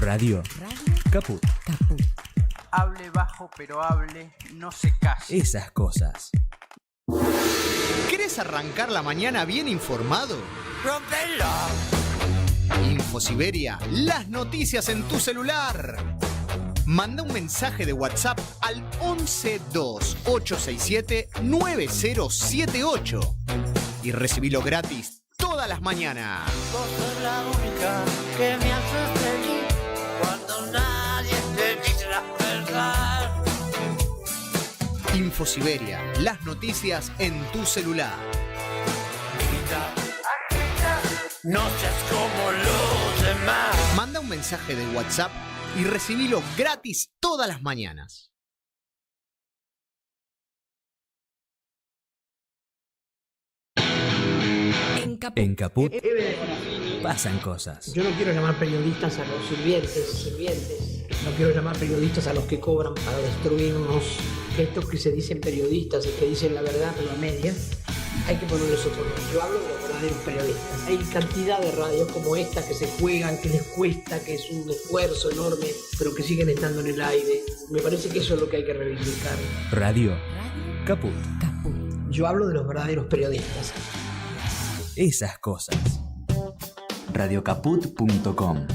Radio. Caput. Hable bajo pero hable, no se case. Esas cosas. ¿Querés arrancar la mañana bien informado? ¡Rompelo! Infosiberia, las noticias en tu celular. Manda un mensaje de WhatsApp al 1128679078 y recibilo gratis todas las mañanas. Vos sos la única que me hace feliz cuando nadie te dice la verdad. Infosiberia, las noticias en tu celular. No seas como los demás. Manda un mensaje de WhatsApp y recibilo gratis todas las mañanas. En Caput pasan cosas. Yo no quiero llamar periodistas a los sirvientes. No quiero llamar periodistas a los que cobran para destruirnos. Estos que se dicen periodistas y que dicen la verdad pero a medias, hay que ponerles otro nombre. Yo hablo de los verdaderos periodistas. Hay cantidad de radios como esta que se juegan, que les cuesta, que es un esfuerzo enorme, pero que siguen estando en el aire. Me parece que eso es lo que hay que reivindicar. Radio. Caput. Yo hablo de los verdaderos periodistas. Esas cosas. Radiocaput.com.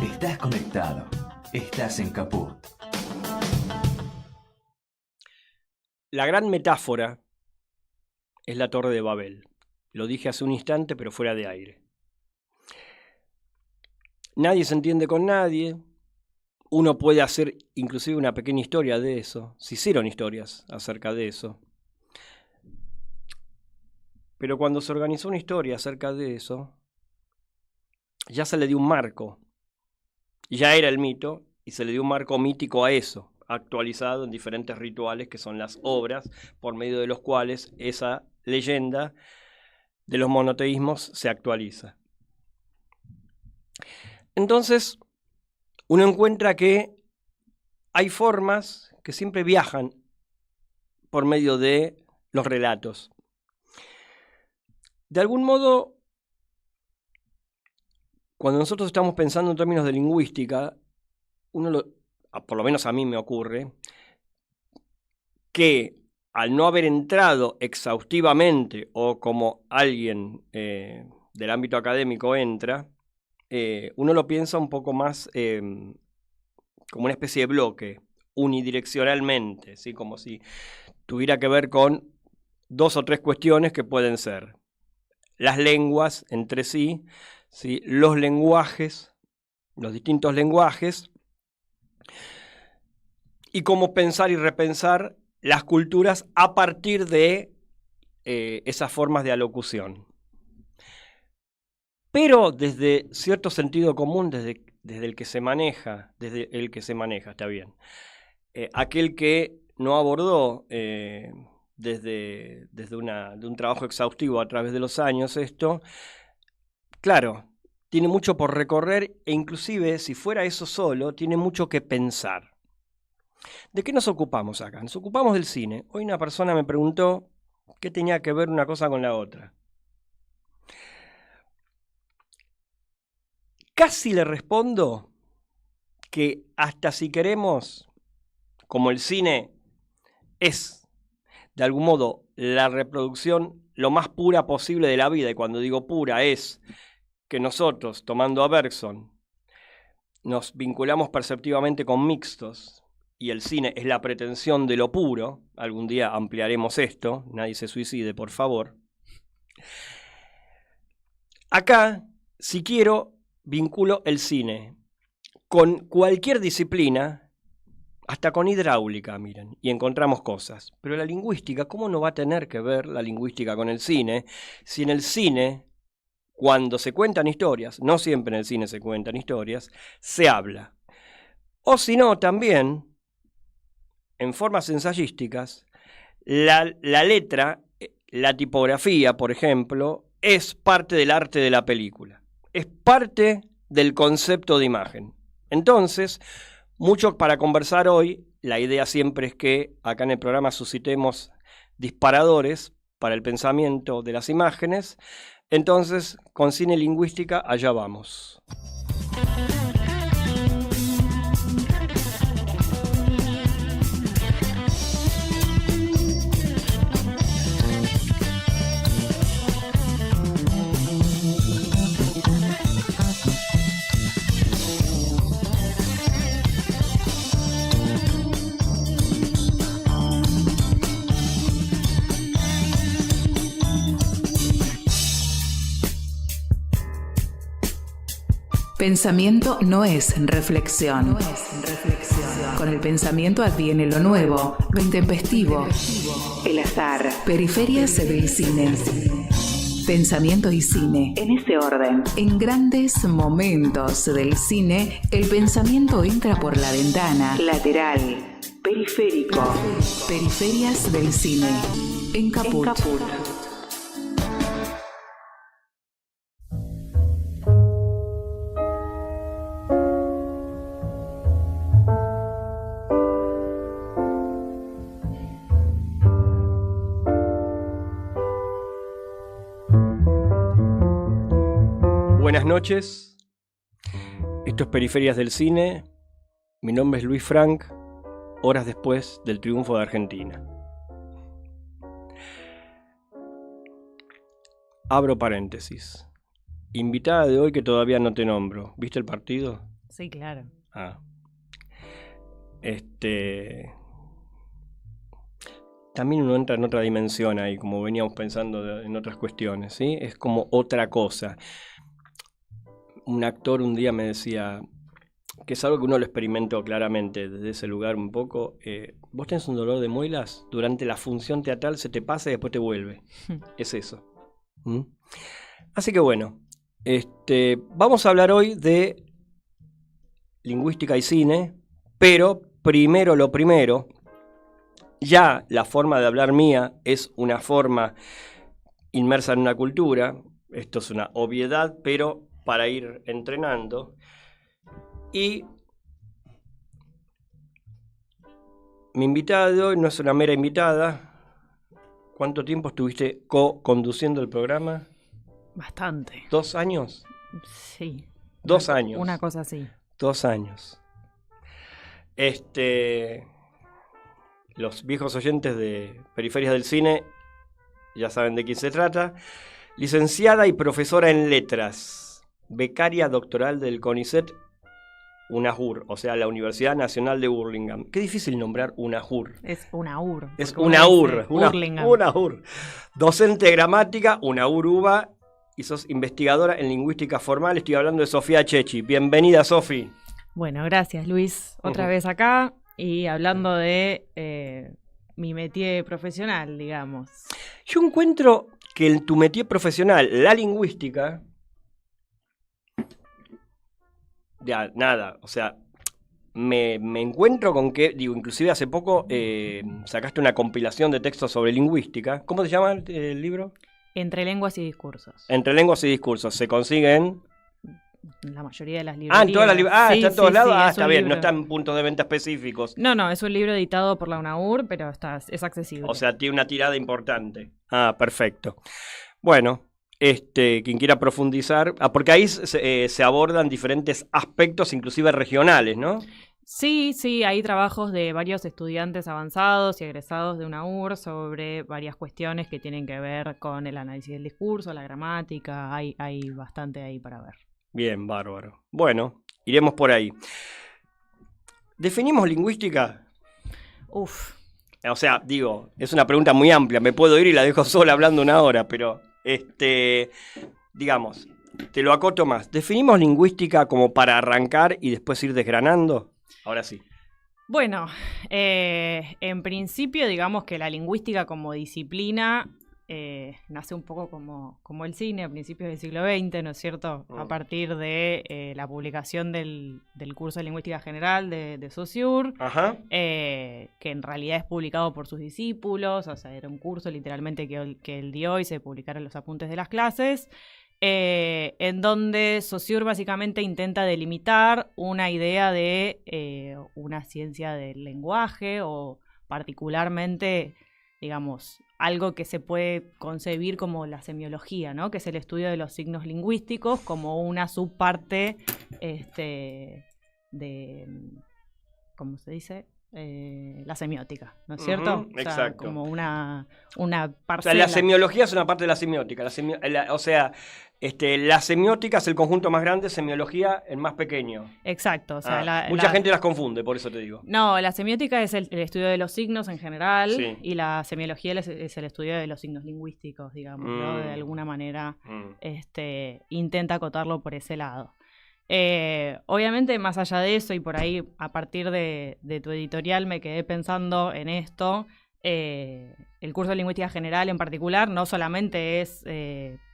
Estás conectado. Estás en Caput. La gran metáfora es la Torre de Babel. Lo dije hace un instante, pero fuera de aire. Nadie se entiende con nadie. Uno puede hacer inclusive una pequeña historia de eso. Se hicieron historias acerca de eso. Pero cuando se organizó una historia acerca de eso, ya se le dio un marco. Ya era el mito y se le dio un marco mítico a eso, actualizado en diferentes rituales que son las obras por medio de los cuales esa leyenda de los monoteísmos se actualiza. Entonces, uno encuentra que hay formas que siempre viajan por medio de los relatos. De algún modo, cuando nosotros estamos pensando en términos de lingüística, por lo menos a mí me ocurre, que al no haber entrado exhaustivamente o como alguien del ámbito académico entra, uno lo piensa un poco más como una especie de bloque, unidireccionalmente, ¿sí? Como si tuviera que ver con dos o tres cuestiones que pueden ser las lenguas entre sí, ¿sí? Los lenguajes, los distintos lenguajes, y cómo pensar y repensar las culturas a partir de esas formas de alocución. Pero desde cierto sentido común, desde el que se maneja, está bien. Aquel que no abordó desde un trabajo exhaustivo a través de los años esto, claro, tiene mucho por recorrer e inclusive si fuera eso solo, tiene mucho que pensar. ¿De qué nos ocupamos acá? Nos ocupamos del cine. Hoy una persona me preguntó qué tenía que ver una cosa con la otra. Casi le respondo que hasta si queremos, como el cine es de algún modo la reproducción lo más pura posible de la vida, y cuando digo pura es que nosotros, tomando a Bergson, nos vinculamos perceptivamente con mixtos, y el cine es la pretensión de lo puro, algún día ampliaremos esto, nadie se suicide, por favor. Acá, si quiero, vinculo el cine con cualquier disciplina, hasta con hidráulica, miren, y encontramos cosas. Pero la lingüística, ¿cómo no va a tener que ver la lingüística con el cine? Si en el cine, cuando se cuentan historias, no siempre en el cine se cuentan historias, se habla. O si no, también, en formas ensayísticas, la letra, la tipografía, por ejemplo, es parte del arte de la película. Es parte del concepto de imagen. Entonces, mucho para conversar hoy. La idea siempre es que acá en el programa suscitemos disparadores para el pensamiento de las imágenes, Entonces, con cine lingüística, allá vamos. Pensamiento no es reflexión. Con el pensamiento adviene lo nuevo, lo intempestivo, el azar. Periferias del cine. Pensamiento y cine, en ese orden. En grandes momentos del cine, el pensamiento entra por la ventana. Lateral. Periférico. Periferias del cine. En Caput. Buenas noches, esto es Periferias del Cine, mi nombre es Luis Frank, horas después del triunfo de Argentina. Abro paréntesis, invitada de hoy que todavía no te nombro, ¿viste el partido? Sí, claro. También uno entra en otra dimensión ahí, como veníamos pensando en otras cuestiones, ¿sí? Es como otra cosa. Un actor un día me decía, que es algo que uno lo experimentó claramente desde ese lugar un poco, vos tenés un dolor de muelas, durante la función teatral se te pasa y después te vuelve. Es eso. Así que bueno, vamos a hablar hoy de lingüística y cine, pero primero lo primero, ya la forma de hablar mía es una forma inmersa en una cultura, esto es una obviedad, pero para ir entrenando. Y mi invitada de hoy no es una mera invitada. ¿Cuánto tiempo estuviste co-conduciendo el programa? Bastante. ¿2 años? Sí. 2 años. Una cosa así. 2 años. Los viejos oyentes de Periferias del Cine ya saben de quién se trata. Licenciada y profesora en letras. Becaria doctoral del CONICET UNAJUR, o sea, la Universidad Nacional de Burlingame. Qué difícil nombrar UNAJUR. Es UNAUR. Es UNAUR. Burlingame. UNAUR. Docente de gramática, UNAUR UBA, y sos investigadora en lingüística formal. Estoy hablando de Sofía Chechi. Bienvenida, Sofi. Bueno, gracias, Luis. Otra vez acá y hablando de mi métier profesional, digamos. Yo encuentro que en tu métier profesional, la lingüística, ya, nada, o sea, me encuentro con que, digo, inclusive hace poco sacaste una compilación de textos sobre lingüística. ¿Cómo se llama el libro? Entre lenguas y discursos. Entre lenguas y discursos. Se consiguen la mayoría de las librerías. En todas las librerías. Sí, ¿Está en todos lados? sí, Está bien, libro. No está en puntos de venta específicos. No, es un libro editado por la UNAUR, pero es accesible. O sea, tiene una tirada importante. Perfecto. Bueno, quien quiera profundizar, porque ahí se abordan diferentes aspectos, inclusive regionales, ¿no? Sí, hay trabajos de varios estudiantes avanzados y egresados de UNAUR sobre varias cuestiones que tienen que ver con el análisis del discurso, la gramática, hay bastante ahí para ver. Bien, bárbaro. Bueno, iremos por ahí. ¿Definimos lingüística? Uf. O sea, digo, es una pregunta muy amplia, me puedo ir y la dejo sola hablando 1 hora, pero, digamos, te lo acoto más. ¿Definimos lingüística como para arrancar y después ir desgranando? Ahora sí. Bueno, en principio digamos que la lingüística como disciplina nace un poco como el cine a principios del siglo XX, ¿no es cierto? A partir de la publicación del curso de Lingüística General de Saussure, que en realidad es publicado por sus discípulos, o sea, era un curso literalmente que él dio y se publicaron los apuntes de las clases, en donde Saussure básicamente intenta delimitar una idea de una ciencia del lenguaje o particularmente digamos, algo que se puede concebir como la semiología, ¿no? Que es el estudio de los signos lingüísticos como una subparte de, ¿cómo se dice? La semiótica, ¿no es cierto? O sea, exacto. como una parcela. O sea, la semiología es una parte de la semiótica. La semiótica es el conjunto más grande, semiología el más pequeño. Exacto. O sea, mucha gente las confunde, por eso te digo. No, la semiótica es el estudio de los signos en general, Sí. y la semiología es el estudio de los signos lingüísticos, digamos, ¿no? De alguna manera intenta acotarlo por ese lado. Obviamente, más allá de eso, y por ahí a partir de tu editorial me quedé pensando en esto, el curso de lingüística general en particular no solamente es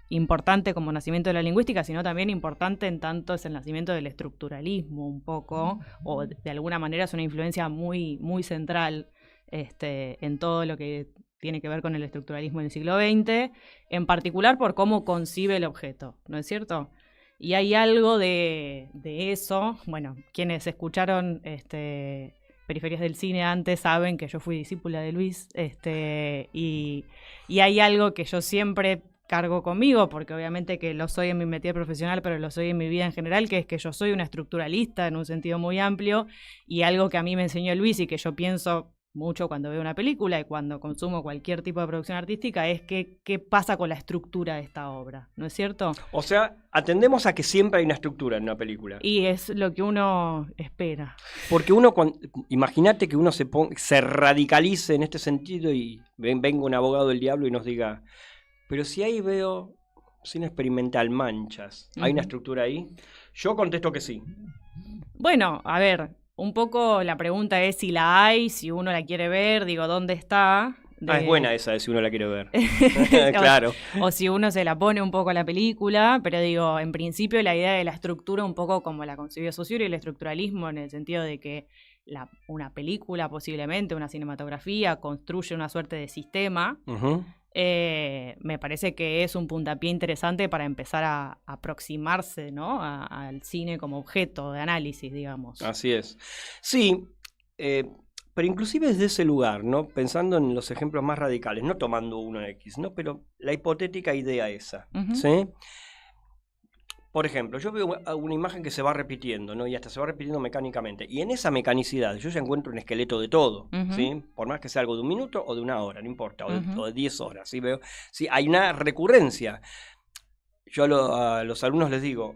importante como nacimiento de la lingüística, sino también importante en tanto es el nacimiento del estructuralismo un poco, o de alguna manera es una influencia muy, muy central en todo lo que tiene que ver con el estructuralismo en el siglo XX, en particular por cómo concibe el objeto, ¿no es cierto? Y hay algo de eso. Bueno, quienes escucharon Periferias del Cine antes saben que yo fui discípula de Luis, y hay algo que yo siempre cargo conmigo, porque obviamente que lo soy en mi metida profesional, pero lo soy en mi vida en general, que es que yo soy una estructuralista en un sentido muy amplio, y algo que a mí me enseñó Luis y que yo pienso mucho cuando veo una película y cuando consumo cualquier tipo de producción artística es qué pasa con la estructura de esta obra, ¿no es cierto? O sea, atendemos a que siempre hay una estructura en una película. Y es lo que uno espera. Porque uno, imagínate que uno se radicalice en este sentido y venga un abogado del diablo y nos diga, pero si ahí veo cine experimental, manchas, ¿hay una estructura ahí? Yo contesto que sí. Bueno, a ver, un poco la pregunta es si la hay, si uno la quiere ver, digo, ¿dónde está? Es buena esa de si uno la quiere ver. Claro. O si uno se la pone un poco a la película, pero digo, en principio la idea de la estructura un poco como la concibió Saussure y el estructuralismo en el sentido de que una película posiblemente, una cinematografía, construye una suerte de sistema. Me parece que es un puntapié interesante para empezar a aproximarse, ¿no? al cine como objeto de análisis, digamos. Así es. Sí, pero inclusive desde ese lugar, ¿no? Pensando en los ejemplos más radicales, no tomando uno X, ¿no? Pero la hipotética idea esa, ¿sí? Por ejemplo, yo veo una imagen que se va repitiendo, ¿no? Y hasta se va repitiendo mecánicamente. Y en esa mecanicidad yo ya encuentro un esqueleto de todo, ¿sí? Por más que sea algo de 1 minuto o de 1 hora, no importa, o de 10 horas, ¿sí? Veo, sí, hay una recurrencia. Yo a los alumnos les digo,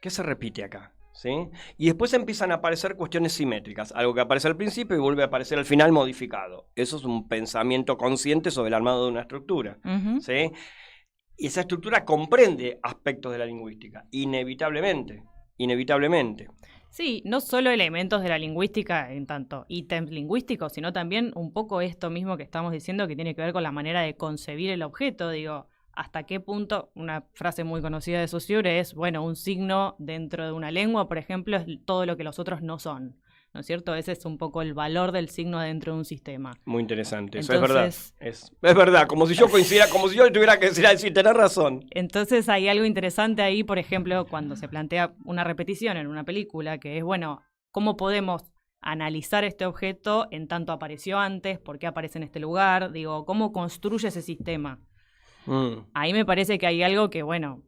¿qué se repite acá? ¿Sí? Y después empiezan a aparecer cuestiones simétricas, algo que aparece al principio y vuelve a aparecer al final modificado. Eso es un pensamiento consciente sobre el armado de una estructura, ¿sí? Y esa estructura comprende aspectos de la lingüística, inevitablemente. Sí, no solo elementos de la lingüística en tanto ítems lingüísticos, sino también un poco esto mismo que estamos diciendo que tiene que ver con la manera de concebir el objeto. Digo, hasta qué punto, una frase muy conocida de Saussure es, bueno, un signo dentro de una lengua, por ejemplo, es todo lo que los otros no son, ¿no es cierto? Ese es un poco el valor del signo dentro de un sistema. Muy interesante, entonces, eso es verdad. Es verdad, como si yo coincidiera, como si yo le tuviera que decir, tenés razón. Entonces hay algo interesante ahí, por ejemplo, cuando se plantea una repetición en una película, que es, bueno, ¿cómo podemos analizar este objeto en tanto apareció antes? ¿Por qué aparece en este lugar? Digo, ¿cómo construye ese sistema? Ahí me parece que hay algo que, bueno,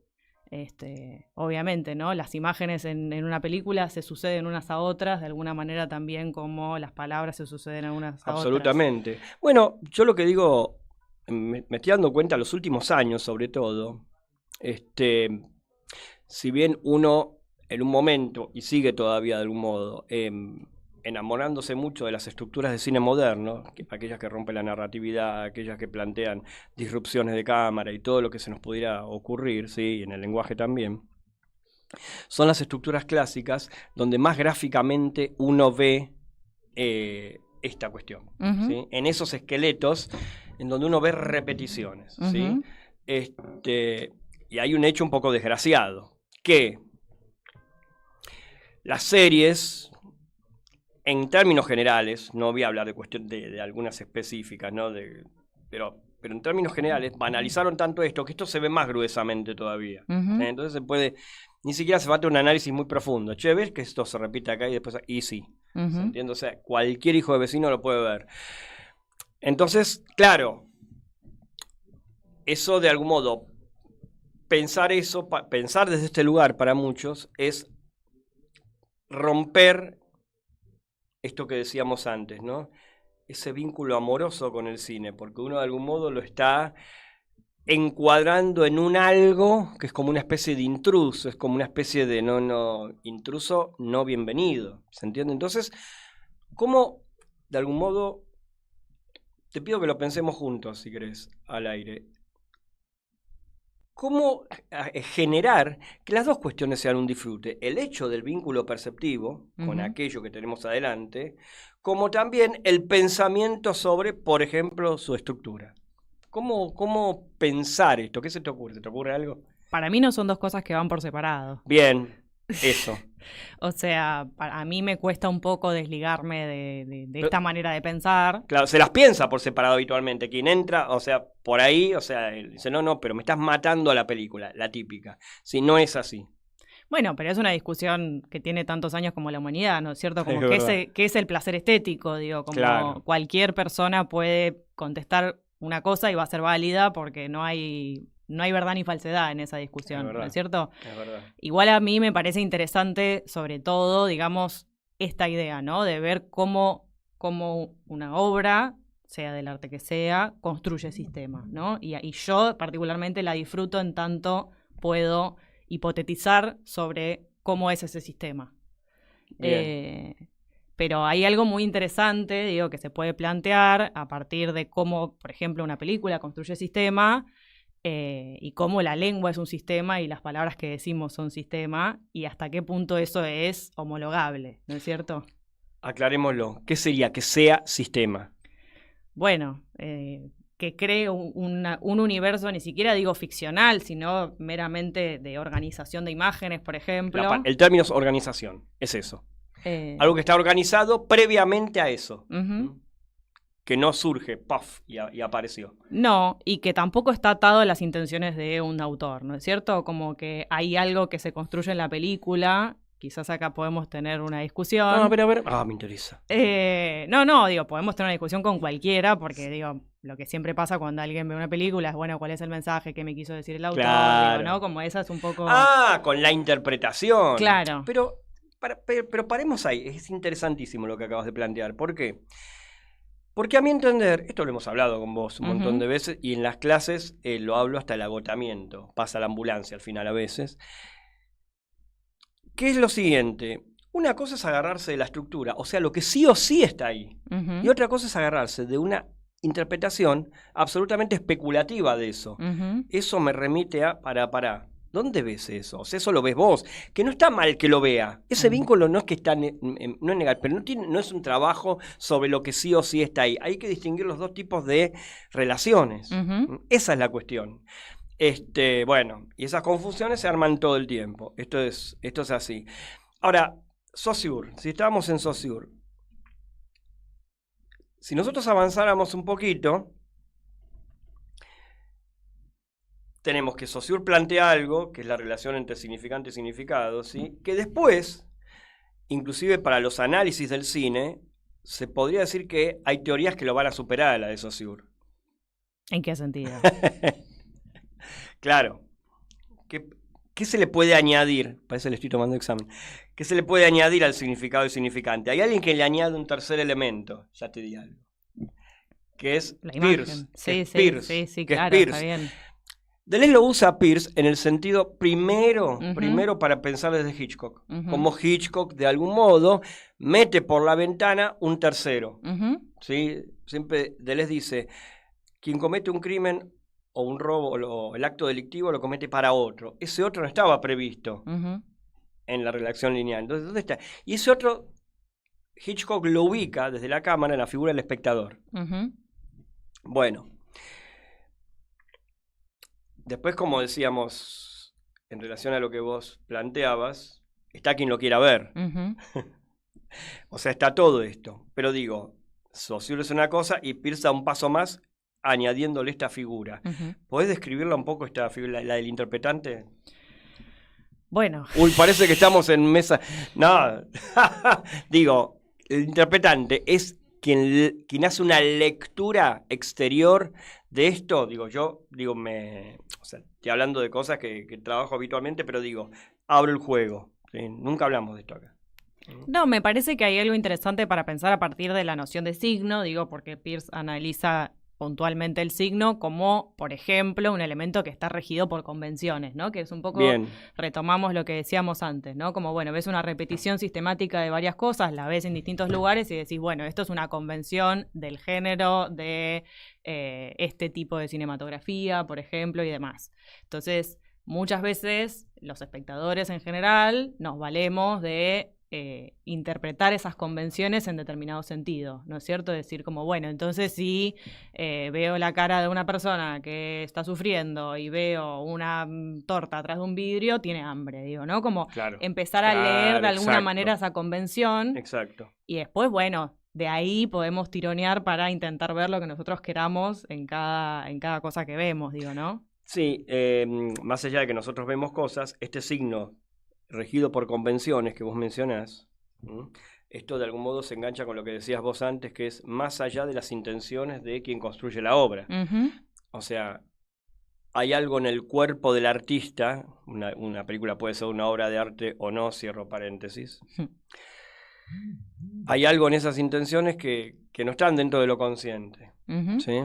obviamente, ¿no? Las imágenes en una película se suceden unas a otras, de alguna manera también como las palabras se suceden unas a otras. Absolutamente. Bueno, yo lo que digo, me estoy dando cuenta los últimos años, sobre todo, si bien uno en un momento, y sigue todavía de algún modo, enamorándose mucho de las estructuras de cine moderno, aquellas que rompen la narratividad, aquellas que plantean disrupciones de cámara y todo lo que se nos pudiera ocurrir, ¿sí? Y en el lenguaje también, son las estructuras clásicas donde más gráficamente uno ve esta cuestión, ¿sí? En esos esqueletos en donde uno ve repeticiones, ¿sí? Y hay un hecho un poco desgraciado, que las series, en términos generales, no voy a hablar de cuestión de algunas específicas, ¿no? Pero en términos generales, banalizaron tanto esto que esto se ve más gruesamente todavía. Entonces se puede, ni siquiera se va a hacer un análisis muy profundo. Che, ¿ves que esto se repite acá y después? Y sí, ¿entiendes? O sea, cualquier hijo de vecino lo puede ver. Entonces, claro, eso de algún modo, pensar desde este lugar para muchos es romper esto que decíamos antes, ¿no? Ese vínculo amoroso con el cine, porque uno de algún modo lo está encuadrando en un algo que es como una especie de intruso, es como una especie de intruso no bienvenido, ¿se entiende? Entonces, ¿cómo de algún modo, te pido que lo pensemos juntos, si querés, al aire, cómo generar que las dos cuestiones sean un disfrute? El hecho del vínculo perceptivo con aquello que tenemos adelante, como también el pensamiento sobre, por ejemplo, su estructura. ¿Cómo pensar esto? ¿Qué se te ocurre? ¿Se te ocurre algo? Para mí no son dos cosas que van por separado. Bien, eso. O sea, a mí me cuesta un poco desligarme de esta manera de pensar. Claro, se las piensa por separado habitualmente. Quien entra, o sea, por ahí, o sea, él dice, no, pero me estás matando a la película, la típica. Si no es así. Bueno, pero es una discusión que tiene tantos años como la humanidad, ¿no es cierto? Como Es ¿qué es el placer estético? Digo, como claro. Cualquier persona puede contestar una cosa y va a ser válida porque no hay verdad ni falsedad en esa discusión, ¿no es cierto? Es verdad. Igual a mí me parece interesante, sobre todo, digamos, esta idea, ¿no? De ver cómo una obra, sea del arte que sea, construye sistemas, ¿no? Y yo particularmente la disfruto en tanto puedo hipotetizar sobre cómo es ese sistema. Pero hay algo muy interesante, digo, que se puede plantear a partir de cómo, por ejemplo, una película construye sistema y cómo la lengua es un sistema y las palabras que decimos son sistema y hasta qué punto eso es homologable, ¿no es cierto? Aclarémoslo. ¿Qué sería que sea sistema? Bueno, que cree un universo, ni siquiera digo ficcional, sino meramente de organización de imágenes, por ejemplo. El término es organización, es eso. Algo que está organizado previamente a eso. Que no surge, ¡puff! Y apareció. No, y que tampoco está atado a las intenciones de un autor, ¿no es cierto? Como que hay algo que se construye en la película, quizás acá podemos tener una discusión. No, pero a ver, me interesa. Digo, podemos tener una discusión con cualquiera, porque digo, lo que siempre pasa cuando alguien ve una película es, bueno, ¿cuál es el mensaje que me quiso decir el autor? Claro. Digo, ¿no? Como esa es un poco... Con la interpretación. Claro. Pero paremos ahí, es interesantísimo lo que acabas de plantear. ¿Por qué? Porque a mi entender, esto lo hemos hablado con vos un montón de veces, y en las clases lo hablo hasta el agotamiento, pasa la ambulancia al final a veces, que es lo siguiente: una cosa es agarrarse de la estructura, o sea, lo que sí o sí está ahí, y otra cosa es agarrarse de una interpretación absolutamente especulativa de eso. Eso me remite a, ¿dónde ves eso? O sea, eso lo ves vos. Que no está mal que lo vea. Ese vínculo no es que está, no es negativo, pero no es un trabajo sobre lo que sí o sí está ahí. Hay que distinguir los dos tipos de relaciones. Esa es la cuestión. Bueno, y esas confusiones se arman todo el tiempo. Esto es así. Ahora, Saussure, si estábamos en Saussure, si nosotros avanzáramos un poquito, tenemos que Saussure plantea algo, que es la relación entre significante y significado, ¿sí? Que después, inclusive para los análisis del cine, se podría decir que hay teorías que lo van a superar a la de Saussure. ¿En qué sentido? Claro. ¿Qué se le puede añadir? Parece que le estoy tomando examen. ¿Qué se le puede añadir al significado y significante? Hay alguien que le añade un tercer elemento, ya te di algo, que es la Peirce. Sí, claro, está bien. Deleuze lo usa Peirce en el sentido primero para pensar desde Hitchcock. Como Hitchcock, de algún modo, mete por la ventana un tercero. ¿Sí? Siempre Deleuze dice, quien comete un crimen o un robo o el acto delictivo lo comete para otro. Ese otro no estaba previsto en la relación lineal. Entonces, ¿dónde está? Y ese otro, Hitchcock lo ubica desde la cámara en la figura del espectador. Bueno. Después, como decíamos, en relación a lo que vos planteabas, está quien lo quiera ver. O sea, está todo esto. Pero digo, Saussure es una cosa y Peirce da un paso más añadiéndole esta figura. ¿Podés describirla un poco, esta figura, la del interpretante? Bueno. Uy, parece que estamos en mesa... No, digo, el interpretante es quien hace una lectura exterior de esto, o sea, estoy hablando de cosas que trabajo habitualmente, pero abro el juego. ¿Sí? Nunca hablamos de esto acá. No, me parece que hay algo interesante para pensar a partir de la noción de signo, porque Peirce analiza puntualmente el signo como, por ejemplo, un elemento que está regido por convenciones, ¿no? Que es un poco, Bien. retomamos lo que decíamos antes, ¿no? Como, ves una repetición sistemática de varias cosas, la ves en distintos lugares y decís, esto es una convención del género, de este tipo de cinematografía, por ejemplo, y demás. Entonces, muchas veces los espectadores en general nos valemos de interpretar esas convenciones en determinado sentido, ¿no es cierto? Decir como, entonces si veo la cara de una persona que está sufriendo y veo una torta atrás de un vidrio, tiene hambre, ¿no? Como empezar a leer de alguna manera esa convención. Exacto. Y después, de ahí podemos tironear para intentar ver lo que nosotros queramos en cada cosa que vemos, ¿no? Sí, más allá de que nosotros vemos cosas, este signo regido por convenciones que vos mencionás, esto de algún modo se engancha con lo que decías vos antes, que es más allá de las intenciones de quien construye la obra. Uh-huh. O sea, hay algo en el cuerpo del artista, una película puede ser una obra de arte o no, cierro paréntesis. Hay algo en esas intenciones que no están dentro de lo consciente. Uh-huh. ¿Sí?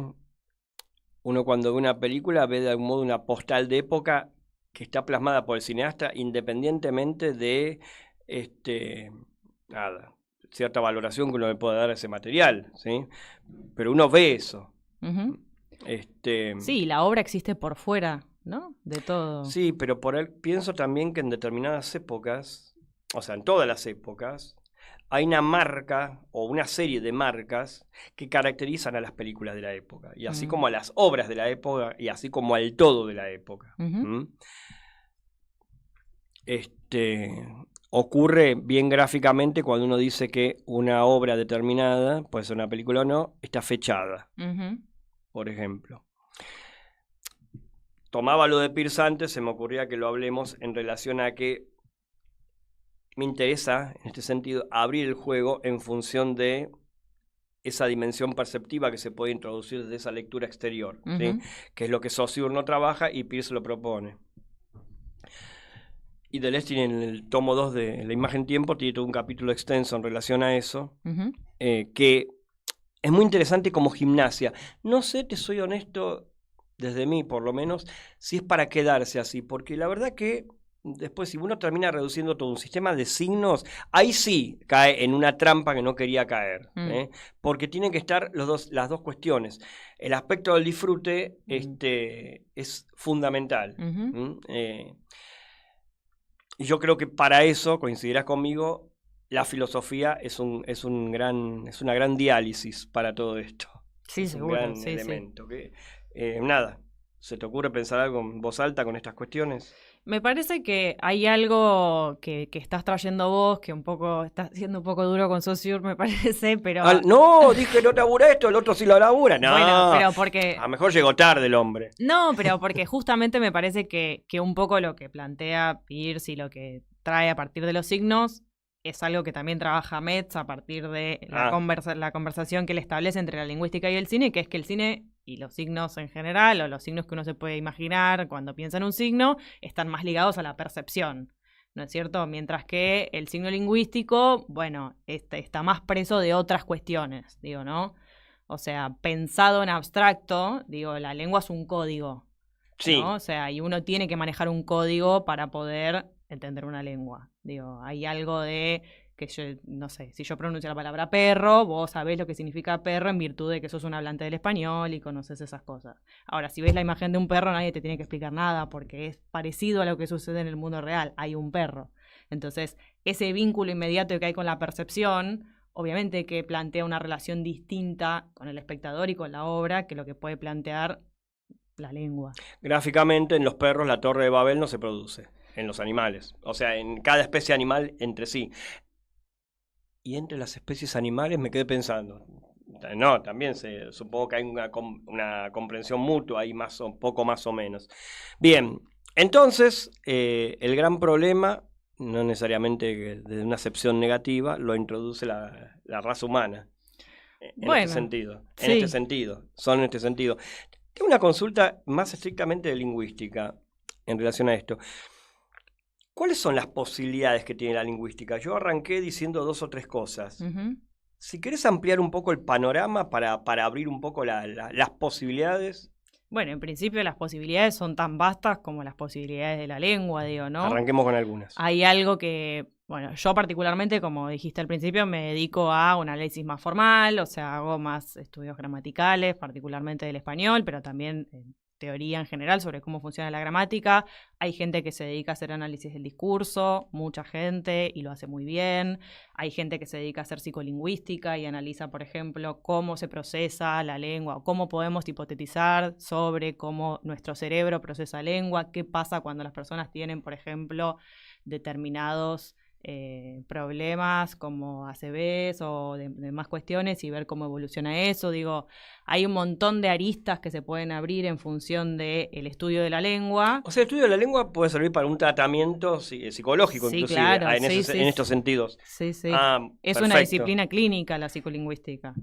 Uno cuando ve una película ve de algún modo una postal de época que está plasmada por el cineasta independientemente de cierta valoración que uno le pueda dar a ese material, ¿sí? Pero uno ve eso. Uh-huh. Sí, la obra existe por fuera, ¿no? De todo. Sí, pero pienso también que en determinadas épocas, o sea, en todas las épocas, hay una marca o una serie de marcas que caracterizan a las películas de la época, y así como a las obras de la época, y así como al todo de la época. Uh-huh. Ocurre bien gráficamente cuando uno dice que una obra determinada, puede ser una película o no, está fechada. Uh-huh. Por ejemplo. Tomaba lo de Peirce antes, se me ocurría que lo hablemos en relación a que me interesa, en este sentido, abrir el juego en función de esa dimensión perceptiva que se puede introducir desde esa lectura exterior, uh-huh. ¿sí? Que es lo que Saussure no trabaja y Peirce lo propone. Y Deleuze en el tomo 2 de La imagen tiempo tiene todo un capítulo extenso en relación a eso, uh-huh. Que es muy interesante como gimnasia. No sé, te soy honesto, desde mí por lo menos, si es para quedarse así, porque la verdad que después si uno termina reduciendo todo un sistema de signos, ahí sí cae en una trampa que no quería caer, porque tienen que estar las dos cuestiones. El aspecto del disfrute es fundamental. Uh-huh. Y yo creo que para eso, coincidirás conmigo, la filosofía es una gran diálisis para todo esto. Sí, es seguro. Un gran sí, elemento. Sí. Nada, ¿se te ocurre pensar algo en voz alta con estas cuestiones? Me parece que hay algo que estás trayendo vos, que estás siendo un poco duro con Saussure, me parece, pero... No, dije no te labura esto, el otro sí lo labura. No, bueno, pero porque... A lo mejor llegó tarde el hombre. No, pero porque justamente me parece que un poco lo que plantea Peirce y lo que trae a partir de los signos es algo que también trabaja Metz a partir de la conversación que él establece entre la lingüística y el cine, que es que el cine y los signos en general, o los signos que uno se puede imaginar cuando piensa en un signo, están más ligados a la percepción, ¿no es cierto? Mientras que el signo lingüístico, bueno, está más preso de otras cuestiones, ¿no? O sea, pensado en abstracto, la lengua es un código, sí. ¿no? O sea, y uno tiene que manejar un código para poder entender una lengua. Hay algo de que yo, no sé, si yo pronuncio la palabra perro, vos sabés lo que significa perro en virtud de que sos un hablante del español y conoces esas cosas. Ahora, si ves la imagen de un perro, nadie te tiene que explicar nada porque es parecido a lo que sucede en el mundo real. Hay un perro. Entonces, ese vínculo inmediato que hay con la percepción, obviamente que plantea una relación distinta con el espectador y con la obra que lo que puede plantear la lengua. Gráficamente, en los perros la Torre de Babel no se produce. En los animales, o sea, en cada especie animal entre sí. Y entre las especies animales me quedé pensando, no, también supongo que hay una comprensión mutua, hay poco más o menos. Bien, entonces, el gran problema, no necesariamente desde una acepción negativa, lo introduce la raza humana. en Bueno, este sentido. En sí. este sentido. Son en este sentido. Tengo una consulta más estrictamente de lingüística en relación a esto. ¿Cuáles son las posibilidades que tiene la lingüística? Yo arranqué diciendo 2 o 3 cosas. Ujú. Si querés ampliar un poco el panorama para abrir un poco las posibilidades, Bueno, en principio las posibilidades son tan vastas como las posibilidades de la lengua, digo, ¿no? arranquemos con algunas. Hay algo que, bueno, yo particularmente, como dijiste al principio, me dedico a un análisis más formal, o sea, hago más estudios gramaticales, particularmente del español, pero también teoría en general sobre cómo funciona la gramática. Hay gente que se dedica a hacer análisis del discurso, mucha gente, y lo hace muy bien. Hay gente que se dedica a hacer psicolingüística y analiza, por ejemplo, cómo se procesa la lengua o cómo podemos hipotetizar sobre cómo nuestro cerebro procesa lengua, qué pasa cuando las personas tienen, por ejemplo, determinados problemas como ACVs o demás cuestiones y ver cómo evoluciona eso. Digo, hay un montón de aristas que se pueden abrir en función del estudio de la lengua. O sea, el estudio de la lengua puede servir para un tratamiento psicológico, Sí, inclusive, claro, en, sí, en estos sentidos. Sí, sí. Ah, Es perfecto. una disciplina clínica la psicolingüística.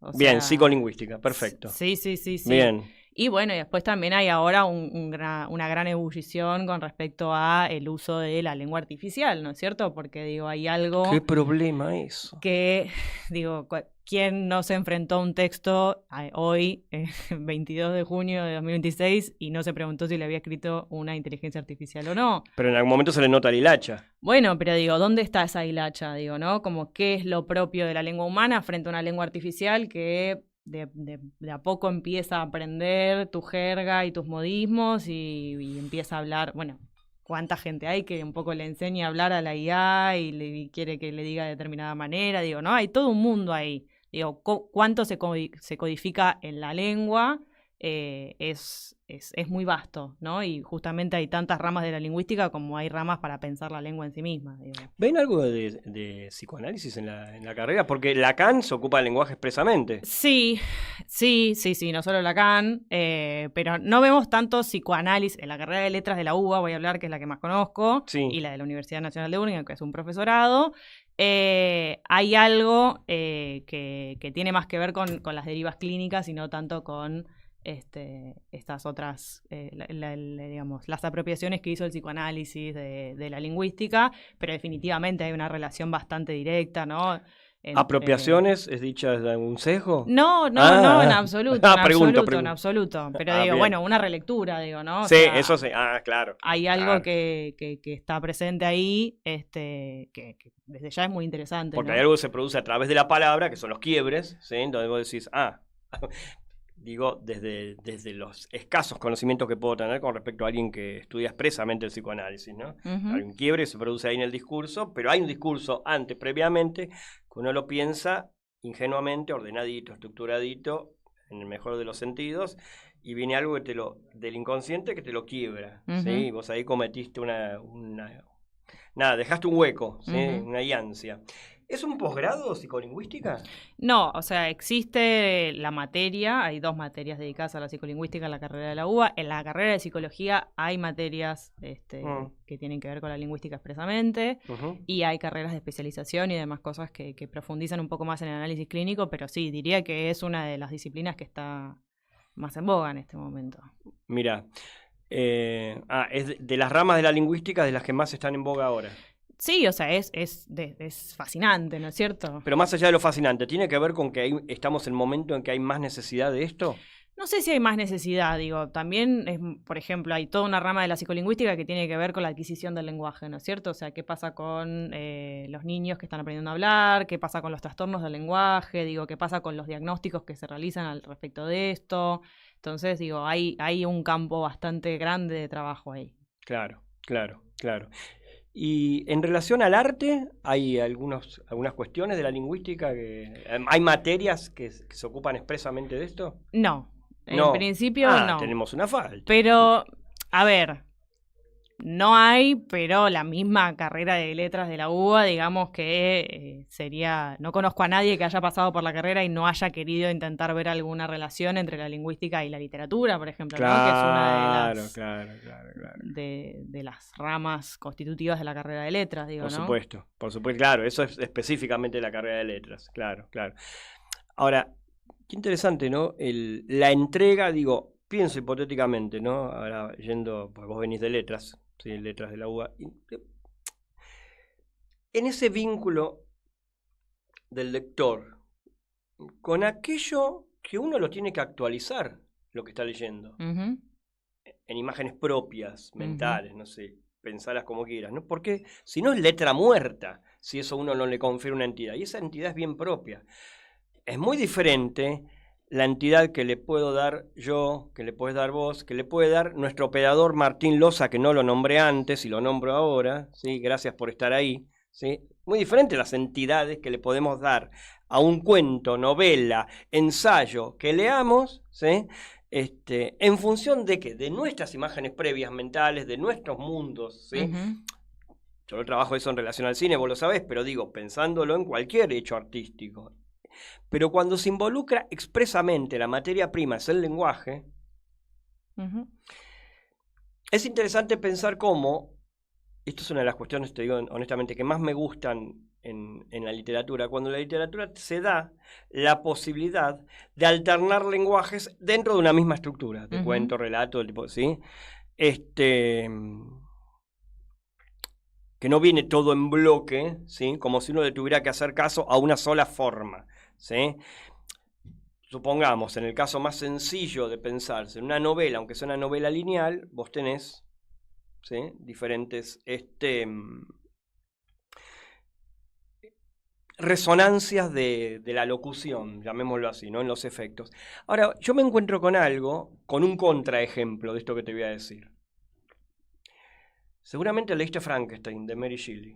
O Bien, sea, psicolingüística, perfecto. Sí, sí, sí, sí. Bien. Y bueno, y después también hay ahora una gran ebullición con respecto a el uso de la lengua artificial, ¿no es cierto? Porque digo, hay algo ¿Qué problema eso? que, digo, ¿quién no se enfrentó a un texto hoy, 22 de junio de 2026, y no se preguntó si le había escrito una inteligencia artificial o no? Pero en algún momento se le nota la hilacha. Bueno, pero digo, ¿dónde está esa hilacha? Digo, ¿no? Como qué es lo propio de la lengua humana frente a una lengua artificial que de a poco empieza a aprender tu jerga y tus modismos y empieza a hablar, bueno, cuánta gente hay que un poco le enseña a hablar a la IA y quiere que le diga de determinada manera, digo, ¿no? Hay todo un mundo ahí. Digo, cuánto se codifica en la lengua es muy vasto, ¿no? Y justamente hay tantas ramas de la lingüística como hay ramas para pensar la lengua en sí misma. Digo. ¿Ven algo de psicoanálisis en la carrera? Porque Lacan se ocupa del lenguaje expresamente. Sí, no solo Lacan, pero no vemos tanto psicoanálisis en la carrera de letras de la UBA, voy a hablar, que es la que más conozco, Sí. y la de la Universidad Nacional de Urlingan, que es un profesorado. Hay algo que tiene más que ver con las derivas clínicas y no tanto con estas otras, digamos, las apropiaciones que hizo el psicoanálisis de la lingüística, pero definitivamente hay una relación bastante directa, ¿no? ¿Apropiaciones es dicha de algún sesgo? No, en absoluto, pregunto. en absoluto. Pero digo, Bien. bueno, una relectura, digo, ¿no? O Sí, sea, eso sí. Claro. hay algo Claro. que está presente ahí, que desde ya es muy interesante. Porque ¿no? hay algo que se produce a través de la palabra, que son los quiebres, ¿sí? Donde vos decís, digo, desde los escasos conocimientos que puedo tener con respecto a alguien que estudia expresamente el psicoanálisis, ¿no? Ujú. Hay un quiebre que se produce ahí en el discurso, pero hay un discurso antes, previamente, que uno lo piensa ingenuamente, ordenadito, estructuradito, en el mejor de los sentidos, y viene algo que del inconsciente que te lo quiebra, ¿sí? Ujú. Y vos ahí cometiste dejaste un hueco, ¿sí? Ujú. Una iancia. ¿Es un posgrado psicolingüística? No, o sea, existe la materia, hay 2 materias dedicadas a la psicolingüística en la carrera de la UBA. En la carrera de psicología hay materias que tienen que ver con la lingüística expresamente, Ujú. y hay carreras de especialización y demás cosas que profundizan un poco más en el análisis clínico, pero sí, diría que es una de las disciplinas que está más en boga en este momento. Mira, es de las ramas de la lingüística de las que más están en boga ahora. Sí, o sea, es fascinante, ¿no es cierto? Pero más allá de lo fascinante, ¿tiene que ver con que estamos en el momento en que hay más necesidad de esto? No sé si hay más necesidad, digo, también, por ejemplo, hay toda una rama de la psicolingüística que tiene que ver con la adquisición del lenguaje, ¿no es cierto? O sea, ¿qué pasa con los niños que están aprendiendo a hablar? ¿Qué pasa con los trastornos del lenguaje? Digo, ¿qué pasa con los diagnósticos que se realizan al respecto de esto? Entonces, digo, hay un campo bastante grande de trabajo ahí. Claro. Y en relación al arte, ¿hay algunas cuestiones de la lingüística? ¿Hay materias que se ocupan expresamente de esto? No, en No. principio no. Tenemos una falta. Pero, a ver, no hay, pero la misma carrera de letras de la UBA, digamos que sería... No conozco a nadie que haya pasado por la carrera y no haya querido intentar ver alguna relación entre la lingüística y la literatura, por ejemplo, ¿no? Que es una de las, Claro. de las ramas constitutivas de la carrera de letras, digo, Por ¿no? supuesto, claro, eso es específicamente la carrera de letras, claro. Ahora, qué interesante, ¿no? La entrega, digo, pienso hipotéticamente, ¿no? Ahora yendo, pues vos venís de letras, ¿sí? Letras de la UBA. En ese vínculo del lector con aquello que uno lo tiene que actualizar, lo que está leyendo, Ujú. en imágenes propias, mentales, no sé, pensarlas como quieras, ¿no? Porque si no es letra muerta, si eso uno no le confiere una entidad, y esa entidad es bien propia. Es muy diferente la entidad que le puedo dar yo, que le puedes dar vos, que le puede dar nuestro operador Martín Loza, que no lo nombré antes y lo nombro ahora, ¿sí? Gracias por estar ahí, ¿sí? Muy diferente las entidades que le podemos dar a un cuento, novela, ensayo que leamos, ¿sí? En función de qué, de nuestras imágenes previas mentales, de nuestros mundos, ¿sí? Ujú. Yo no trabajo eso en relación al cine, vos lo sabés, pero digo, pensándolo en cualquier hecho artístico. Pero cuando se involucra expresamente la materia prima, es el lenguaje, Ujú. es interesante pensar cómo, esto es una de las cuestiones, te digo honestamente, que más me gustan en la literatura, cuando la literatura se da la posibilidad de alternar lenguajes dentro de una misma estructura, de cuento, relato, del tipo, ¿sí? Que no viene todo en bloque, ¿sí? Como si uno le tuviera que hacer caso a una sola forma, ¿sí? Supongamos, en el caso más sencillo de pensarse, en una novela, aunque sea una novela lineal, vos tenés, ¿sí? Diferentes resonancias de la locución, llamémoslo así, ¿no? En los efectos. Ahora, yo me encuentro con algo, con un contraejemplo de esto que te voy a decir. Seguramente leíste Frankenstein de Mary Shelley.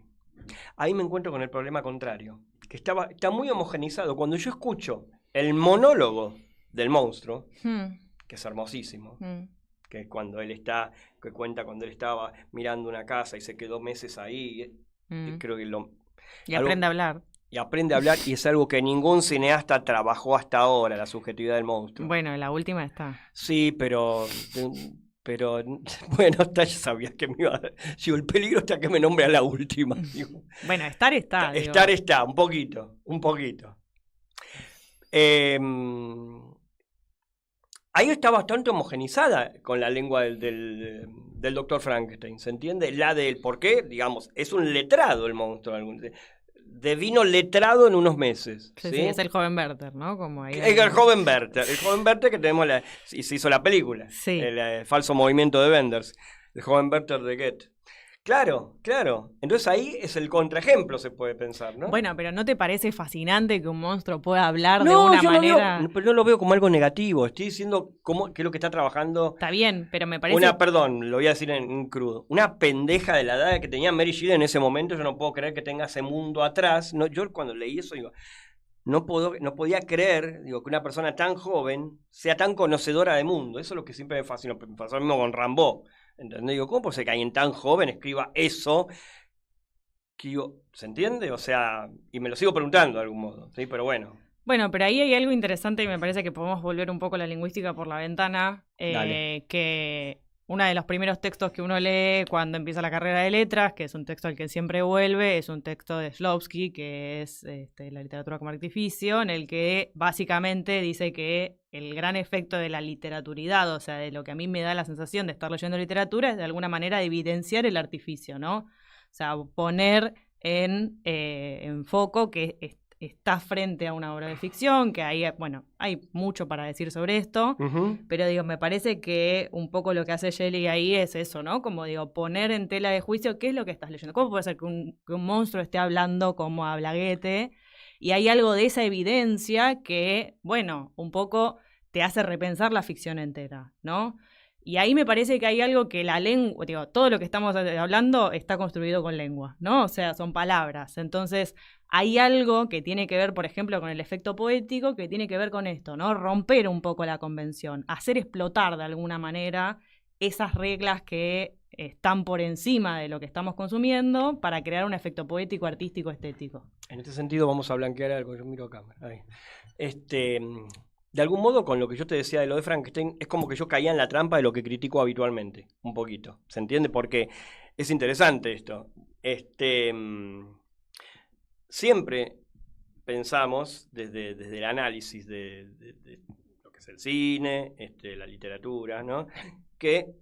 Ahí me encuentro con el problema contrario, que está muy homogenizado. Cuando yo escucho el monólogo del monstruo, que es hermosísimo, que es cuando él que cuenta cuando él estaba mirando una casa y se quedó meses ahí, y creo que Y aprende a hablar. Y aprende a hablar, y es algo que ningún cineasta trabajó hasta ahora, la subjetividad del monstruo. Bueno, la última está. Sí, pero bueno, ya sabías que me iba a... Digo, el peligro está que me nombre a la última. Digo. Bueno, estar está. Estar está, un poquito. Ahí está bastante homogenizada con la lengua del doctor Frankenstein, ¿se entiende? La del por qué, digamos, es un letrado el monstruo. Devino letrado en unos meses. Sí, ¿sí? sí, es el joven Werther, ¿no? Como ahí el joven Werther que tenemos y se hizo la película. Sí. El falso movimiento de Wenders. El joven Werther de Goethe. Claro. Entonces ahí es el contraejemplo, se puede pensar, ¿no? Bueno, pero ¿no te parece fascinante que un monstruo pueda hablar de una manera? Pero no lo veo como algo negativo. Estoy diciendo qué es lo que está trabajando. Está bien, pero me parece... Perdón, lo voy a decir en crudo. Una pendeja de la edad que tenía Mary Shelley en ese momento, yo no puedo creer que tenga ese mundo atrás. No, yo cuando leí eso digo, no podía creer, que una persona tan joven sea tan conocedora de mundo. Eso es lo que siempre me fascinó. Me pasó lo mismo con Rimbaud. ¿Entendés? Digo, ¿cómo puede ser que alguien tan joven escriba eso? Que digo, ¿se entiende? O sea, y me lo sigo preguntando de algún modo, ¿sí? Pero bueno. Bueno, pero ahí hay algo interesante y me parece que podemos volver un poco la lingüística por la ventana. Que uno de los primeros textos que uno lee cuando empieza la carrera de letras, que es un texto al que siempre vuelve, es un texto de Shklovsky, que es la literatura como artificio, en el que básicamente dice que el gran efecto de la literaturidad, o sea, de lo que a mí me da la sensación de estar leyendo literatura, es de alguna manera evidenciar el artificio, ¿no? O sea, poner en foco que está frente a una obra de ficción, que ahí, bueno, hay mucho para decir sobre esto, pero digo, me parece que un poco lo que hace Shelley ahí es eso, ¿no? Como digo, poner en tela de juicio qué es lo que estás leyendo. ¿Cómo puede ser que un monstruo esté hablando como habla Goethe? Y hay algo de esa evidencia que, bueno, un poco te hace repensar la ficción entera, ¿no? Y ahí me parece que hay algo que la lengua, todo lo que estamos hablando está construido con lengua, ¿no? O sea, son palabras. Entonces, hay algo que tiene que ver, por ejemplo, con el efecto poético, que tiene que ver con esto, ¿no? Romper un poco la convención, hacer explotar de alguna manera esas reglas que están por encima de lo que estamos consumiendo para crear un efecto poético, artístico, estético. En este sentido vamos a blanquear algo, yo miro a cámara. Ahí. De algún modo, con lo que yo te decía de lo de Frankenstein, es como que yo caía en la trampa de lo que critico habitualmente, un poquito. ¿Se entiende? Porque es interesante esto. Siempre pensamos desde el análisis de lo que es el cine, la literatura, ¿no? Que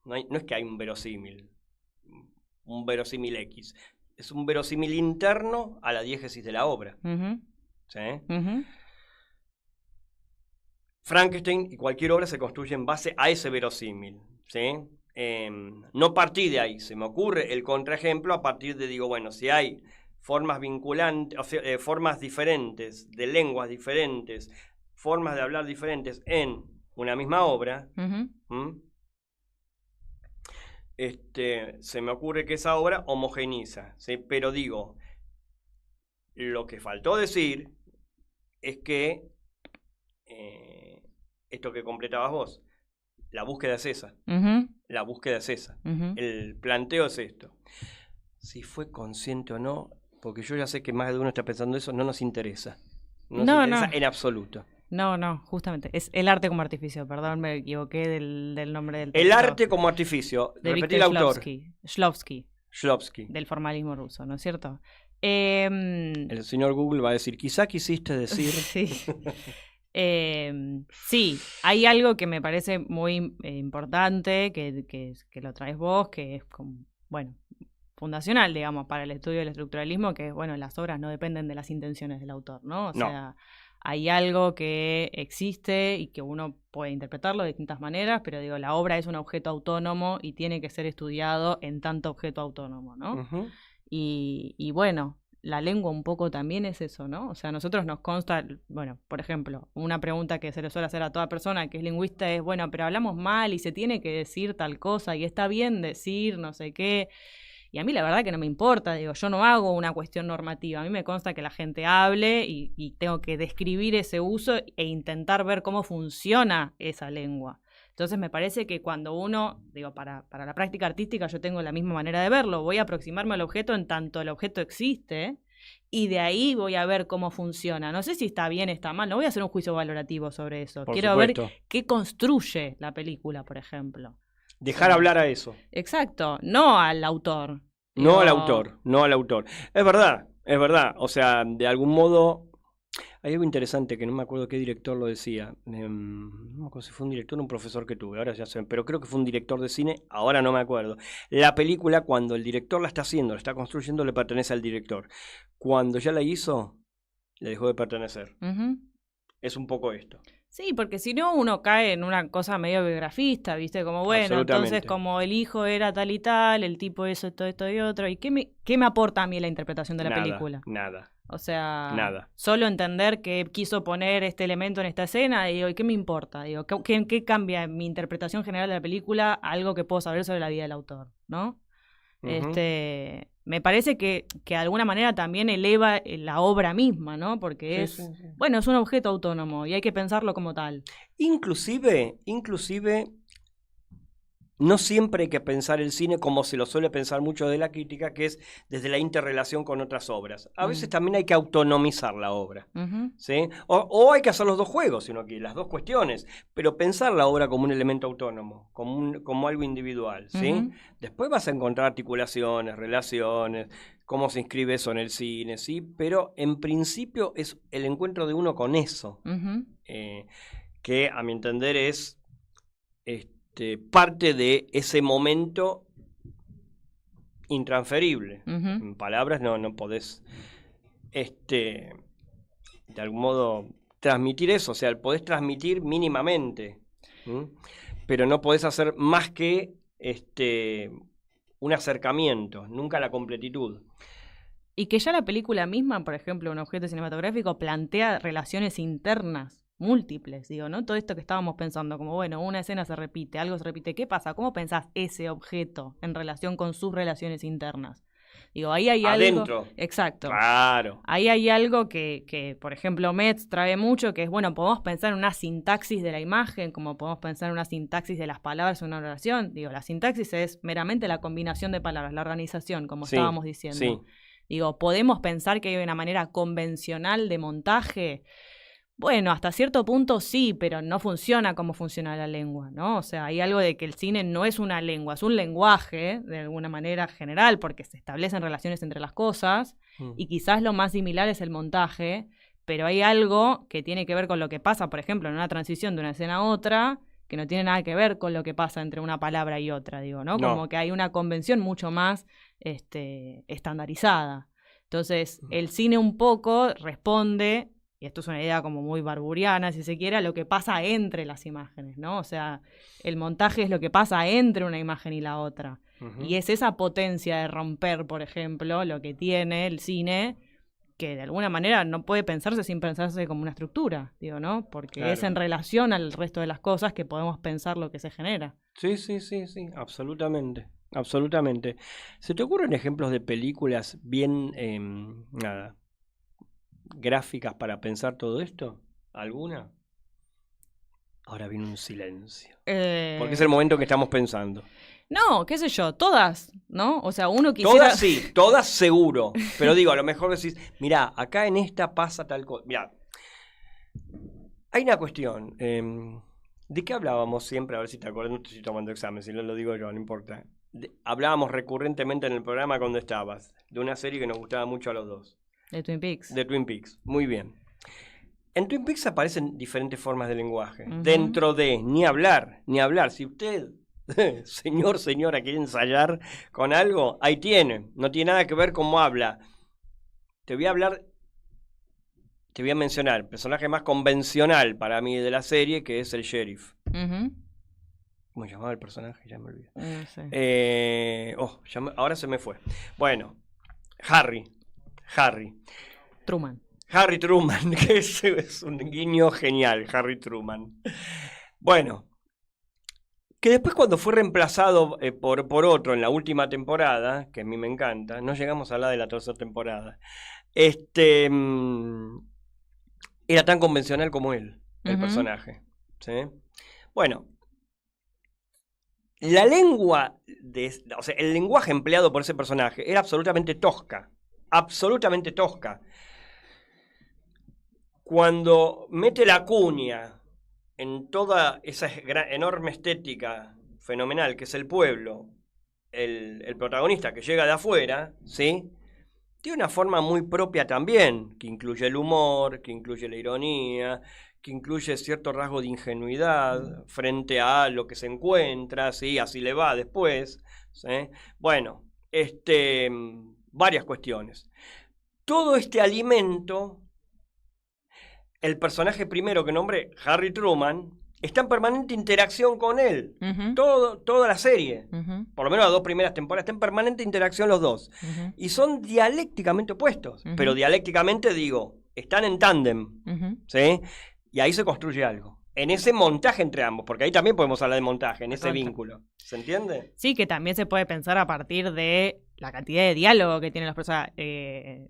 no es que hay un verosímil X, es un verosímil interno a la diégesis de la obra. ¿Sí? Frankenstein y cualquier obra se construye en base a ese verosímil, ¿sí? No partí de ahí, se me ocurre el contraejemplo a partir de, digo, bueno, si hay formas vinculantes, o sea, formas diferentes, de lenguas diferentes, formas de hablar diferentes en una misma obra, se me ocurre que esa obra homogeniza, ¿sí? Pero digo, lo que faltó decir es que esto que completabas vos, la búsqueda es esa. La búsqueda es esa. El planteo es esto. Si fue consciente o no, porque yo ya sé que más de uno está pensando eso, no nos interesa. No nos interesa en absoluto. No, justamente. Es el arte como artificio, perdón, me equivoqué del nombre del texto. El arte como artificio. De Repetí el autor. Shklovsky. Del formalismo ruso, ¿no es cierto? El señor Google va a decir, quizá quisiste decir... Sí. Sí, hay algo que me parece muy importante, que lo traes vos, que es como, bueno, fundacional, digamos, para el estudio del estructuralismo, que es, bueno, las obras no dependen de las intenciones del autor, ¿no? O sea, hay algo que existe y que uno puede interpretarlo de distintas maneras, pero digo, la obra es un objeto autónomo y tiene que ser estudiado en tanto objeto autónomo, ¿no? Y bueno, la lengua un poco también es eso, ¿no? O sea, a nosotros nos consta, bueno, por ejemplo, una pregunta que se le suele hacer a toda persona que es lingüista es, bueno, pero hablamos mal y se tiene que decir tal cosa y está bien decir no sé qué. Y a mí la verdad que no me importa, digo, yo no hago una cuestión normativa, a mí me consta que la gente hable y tengo que describir ese uso e intentar ver cómo funciona esa lengua. Entonces me parece que cuando uno, digo, para la práctica artística yo tengo la misma manera de verlo, voy a aproximarme al objeto en tanto el objeto existe y de ahí voy a ver cómo funciona. No sé si está bien, está mal, no voy a hacer un juicio valorativo sobre eso. Quiero ver qué construye la película, por ejemplo. Dejar hablar a eso. Exacto, no al autor. No al autor. Es verdad. O sea, de algún modo... Hay algo interesante que no me acuerdo qué director lo decía. No me acuerdo si fue un director o un profesor que tuve, ahora ya sé, pero creo que fue un director de cine, ahora no me acuerdo. La película, cuando el director la está haciendo, la está construyendo, le pertenece al director. Cuando ya la hizo, le dejó de pertenecer. Es un poco esto. Sí, porque si no uno cae en una cosa medio biografista, ¿viste? Como, bueno, entonces como el hijo era tal y tal, el tipo eso, esto y otro. ¿Y qué me aporta a mí la interpretación de la película? Nada. O sea, solo entender que quiso poner este elemento en esta escena, digo, ¿y qué me importa? Digo, ¿qué cambia en mi interpretación general de la película algo que puedo saber sobre la vida del autor, ¿no? Me parece que de alguna manera también eleva la obra misma, ¿no? Porque bueno, es un objeto autónomo y hay que pensarlo como tal. Inclusive, no siempre hay que pensar el cine como se lo suele pensar mucho de la crítica, que es desde la interrelación con otras obras. A veces también hay que autonomizar la obra, ¿sí? O hay que hacer los dos juegos, sino que las dos cuestiones, pero pensar la obra como un elemento autónomo, como algo individual, ¿sí? Después vas a encontrar articulaciones, relaciones, cómo se inscribe eso en el cine, ¿sí? Pero en principio es el encuentro de uno con eso, que a mi entender es... parte de ese momento intransferible. En palabras no podés de algún modo transmitir eso, o sea, podés transmitir mínimamente, pero no podés hacer más que un acercamiento, nunca la completitud. Y que ya la película misma, por ejemplo, un objeto cinematográfico, plantea relaciones internas múltiples, digo, ¿no? Todo esto que estábamos pensando, como, bueno, una escena se repite, algo se repite, ¿qué pasa? ¿Cómo pensás ese objeto en relación con sus relaciones internas? Digo, ahí hay adentro. Algo... Exacto. Claro. Ahí hay algo que, por ejemplo, Metz trae mucho, que es, bueno, podemos pensar en una sintaxis de la imagen, como podemos pensar en una sintaxis de las palabras en una oración. Digo, la sintaxis es meramente la combinación de palabras, la organización, como estábamos diciendo. Digo, podemos pensar que hay una manera convencional de montaje. Bueno, hasta cierto punto sí, pero no funciona como funciona la lengua, ¿no? O sea, hay algo de que el cine no es una lengua, es un lenguaje, de alguna manera general, porque se establecen relaciones entre las cosas, y quizás lo más similar es el montaje, pero hay algo que tiene que ver con lo que pasa, por ejemplo, en una transición de una escena a otra, que no tiene nada que ver con lo que pasa entre una palabra y otra, digo, ¿no? Como que hay una convención mucho más estandarizada. Entonces, el cine un poco responde, y esto es una idea como muy barburiana, si se quiere, a lo que pasa entre las imágenes, ¿no? O sea, el montaje es lo que pasa entre una imagen y la otra. Y es esa potencia de romper, por ejemplo, lo que tiene el cine, que de alguna manera no puede pensarse sin pensarse como una estructura, digo, ¿no? Porque es en relación al resto de las cosas que podemos pensar lo que se genera. Sí, absolutamente. Absolutamente. ¿Se te ocurren ejemplos de películas bien, gráficas para pensar todo esto? ¿Alguna? Ahora viene un silencio. Porque es el momento que estamos pensando. No, qué sé yo, todas, ¿no? O sea, uno quisiera... Todas sí, todas seguro. Pero digo, a lo mejor decís, mirá, acá en esta pasa tal cosa. Mirá, hay una cuestión. ¿De qué hablábamos siempre? A ver si te acuerdas, no estoy tomando examen, si no lo digo yo, no importa. Hablábamos recurrentemente en el programa cuando estabas, de una serie que nos gustaba mucho a los dos. De Twin Peaks. De Twin Peaks, muy bien. En Twin Peaks aparecen diferentes formas de lenguaje. Dentro de, ni hablar. Si usted, señora, quiere ensayar con algo, ahí tiene. No tiene nada que ver cómo habla. Te voy a mencionar el personaje más convencional para mí de la serie, que es el sheriff. ¿Cómo llamaba el personaje? Ya me olvidé. No sé. Ahora se me fue. Bueno, Harry Truman, que es un guiño genial, Harry Truman. Bueno, que después cuando fue reemplazado por otro en la última temporada, que a mí me encanta, no llegamos a hablar de la tercera temporada, era tan convencional como él, el personaje. ¿Sí? Bueno, la lengua, el lenguaje empleado por ese personaje era absolutamente tosca. Cuando mete la cuña en toda esa enorme estética fenomenal que es el pueblo, el protagonista que llega de afuera, ¿sí? Tiene una forma muy propia también, que incluye el humor, que incluye la ironía, que incluye cierto rasgo de ingenuidad frente a lo que se encuentra, ¿sí? Así le va después, ¿sí? Bueno, varias cuestiones. Todo este alimento, el personaje primero que nombré, Harry Truman, está en permanente interacción con él. Toda la serie, por lo menos las 2 primeras temporadas, está en permanente interacción los dos. Y son dialécticamente opuestos, pero dialécticamente digo, están en tándem, ¿sí? Y ahí se construye algo. En ese montaje entre ambos, porque ahí también podemos hablar de montaje, en ese vínculo. ¿Se entiende? Sí, que también se puede pensar a partir de la cantidad de diálogo que tienen las personas.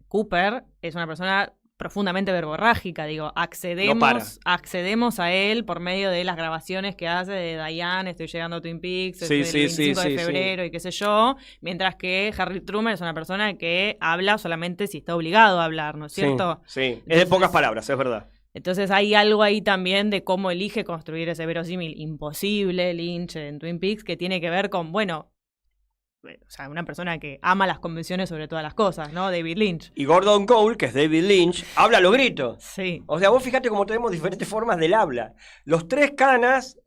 Cooper es una persona profundamente verborrágica, digo, accedemos a él por medio de las grabaciones que hace de Diane, estoy llegando a Twin Peaks, el 25 de febrero y qué sé yo, mientras que Harry Truman es una persona que habla solamente si está obligado a hablar, ¿no es cierto? Sí, entonces, es de pocas palabras, es verdad. Entonces hay algo ahí también de cómo elige construir ese verosímil imposible Lynch en Twin Peaks, que tiene que ver con, bueno, o sea, una persona que ama las convenciones sobre todas las cosas, ¿no? David Lynch. Y Gordon Cole, que es David Lynch, habla a los gritos. Sí. O sea, vos fíjate cómo tenemos diferentes formas del habla. Los 3 canas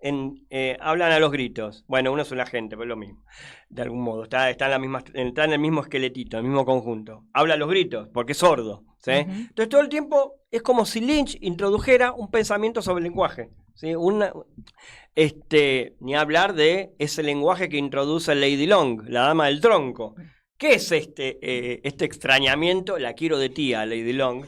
hablan a los gritos. Bueno, uno es un agente, pero es lo mismo. De algún modo. Está en el mismo esqueletito, en el mismo conjunto. Habla a los gritos, porque es sordo. ¿Sí? Entonces todo el tiempo es como si Lynch introdujera un pensamiento sobre el lenguaje. ¿Sí? Ni hablar de ese lenguaje que introduce Lady Long, la dama del tronco. ¿Qué es este extrañamiento? La quiero de tía, Lady Long.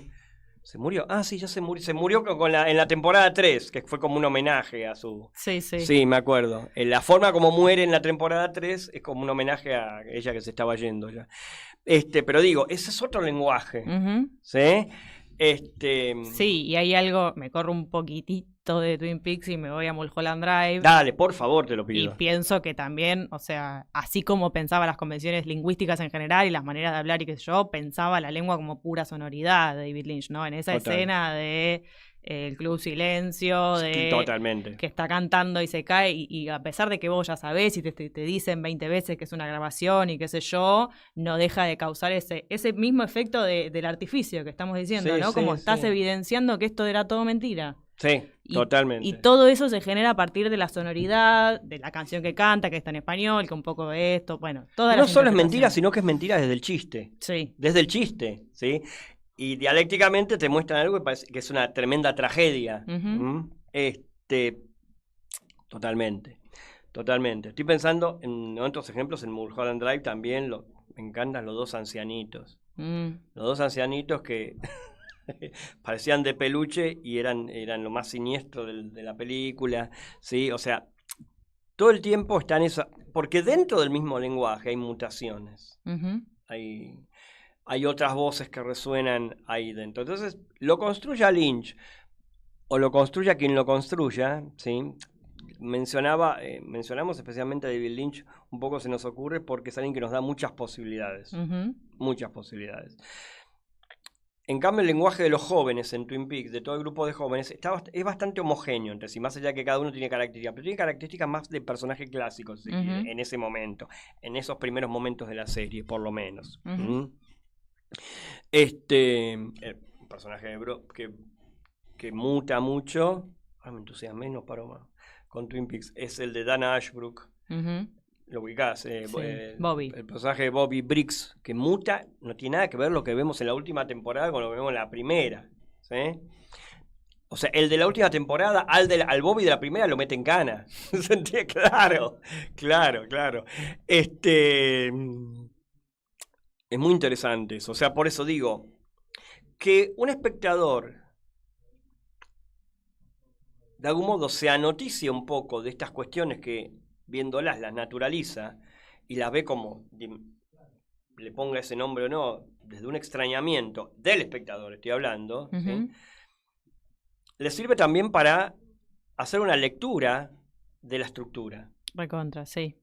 ¿Se murió? Ah, sí, ya se murió. Se murió en la temporada 3, que fue como un homenaje a su... Sí. Sí, me acuerdo. La forma como muere en la temporada 3 es como un homenaje a ella que se estaba yendo ya. Pero digo, ese es otro lenguaje. ¿Sí? Sí, y hay algo, me corro un poquitito de Twin Peaks y me voy a Mulholland Drive. Dale, por favor, te lo pido. Y pienso que también, o sea, así como pensaba las convenciones lingüísticas en general y las maneras de hablar y qué sé yo, pensaba la lengua como pura sonoridad de David Lynch, ¿no? En esa escena de el Club Silencio, de Totalmente. que está cantando y se cae, y a pesar de que vos ya sabés y te dicen 20 veces que es una grabación y qué sé yo, no deja de causar ese mismo efecto del artificio que estamos diciendo, Sí, ¿no? sí, Como estás sí. evidenciando que esto era todo mentira. Sí, totalmente. Y todo eso se genera a partir de la sonoridad, de la canción que canta, que está en español, que un poco de esto, bueno, todas No las solo es mentira, interpretaciones. sino que es mentira desde el chiste. Sí. Desde el chiste, ¿sí? Y dialécticamente te muestran algo que parece que es una tremenda tragedia. Ujú. Totalmente. Totalmente. Estoy pensando en otros ejemplos, en Mulholland Drive también me encantan los dos ancianitos. Los dos ancianitos que parecían de peluche y eran lo más siniestro de la película, ¿sí? O sea, todo el tiempo están esa... Porque dentro del mismo lenguaje hay mutaciones. Ujú. Hay otras voces que resuenan ahí dentro. Entonces, lo construya Lynch, o lo construya quien lo construya, ¿sí? Mencionamos especialmente a David Lynch, un poco se nos ocurre porque es alguien que nos da muchas posibilidades. Ujú. Muchas posibilidades. En cambio, el lenguaje de los jóvenes en Twin Peaks, de todo el grupo de jóvenes, es bastante homogéneo entre sí, más allá de que cada uno tiene características, pero tiene características más de personaje clásico, si Ujú. quiere, en ese momento, en esos primeros momentos de la serie, por lo menos. Ujú. El personaje de que muta mucho, me entusiasmé, no paro más, con Twin Peaks, es el de Dana Ashbrook. Ujú. Lo ubicás, Sí, Bobby. el personaje de Bobby Briggs, que muta, no tiene nada que ver lo que vemos en la última temporada con lo que vemos en la primera, ¿sí? O sea, el de la última temporada al Bobby de la primera lo mete en cana. ¿Se entiende? Claro. Es muy interesante eso. O sea, por eso digo que un espectador de algún modo se anoticia un poco de estas cuestiones que viéndolas las naturaliza y las ve como, le ponga ese nombre o no, desde un extrañamiento del espectador, estoy hablando, ¿sí? Ujú. Le sirve también para hacer una lectura de la estructura. Recontra, sí.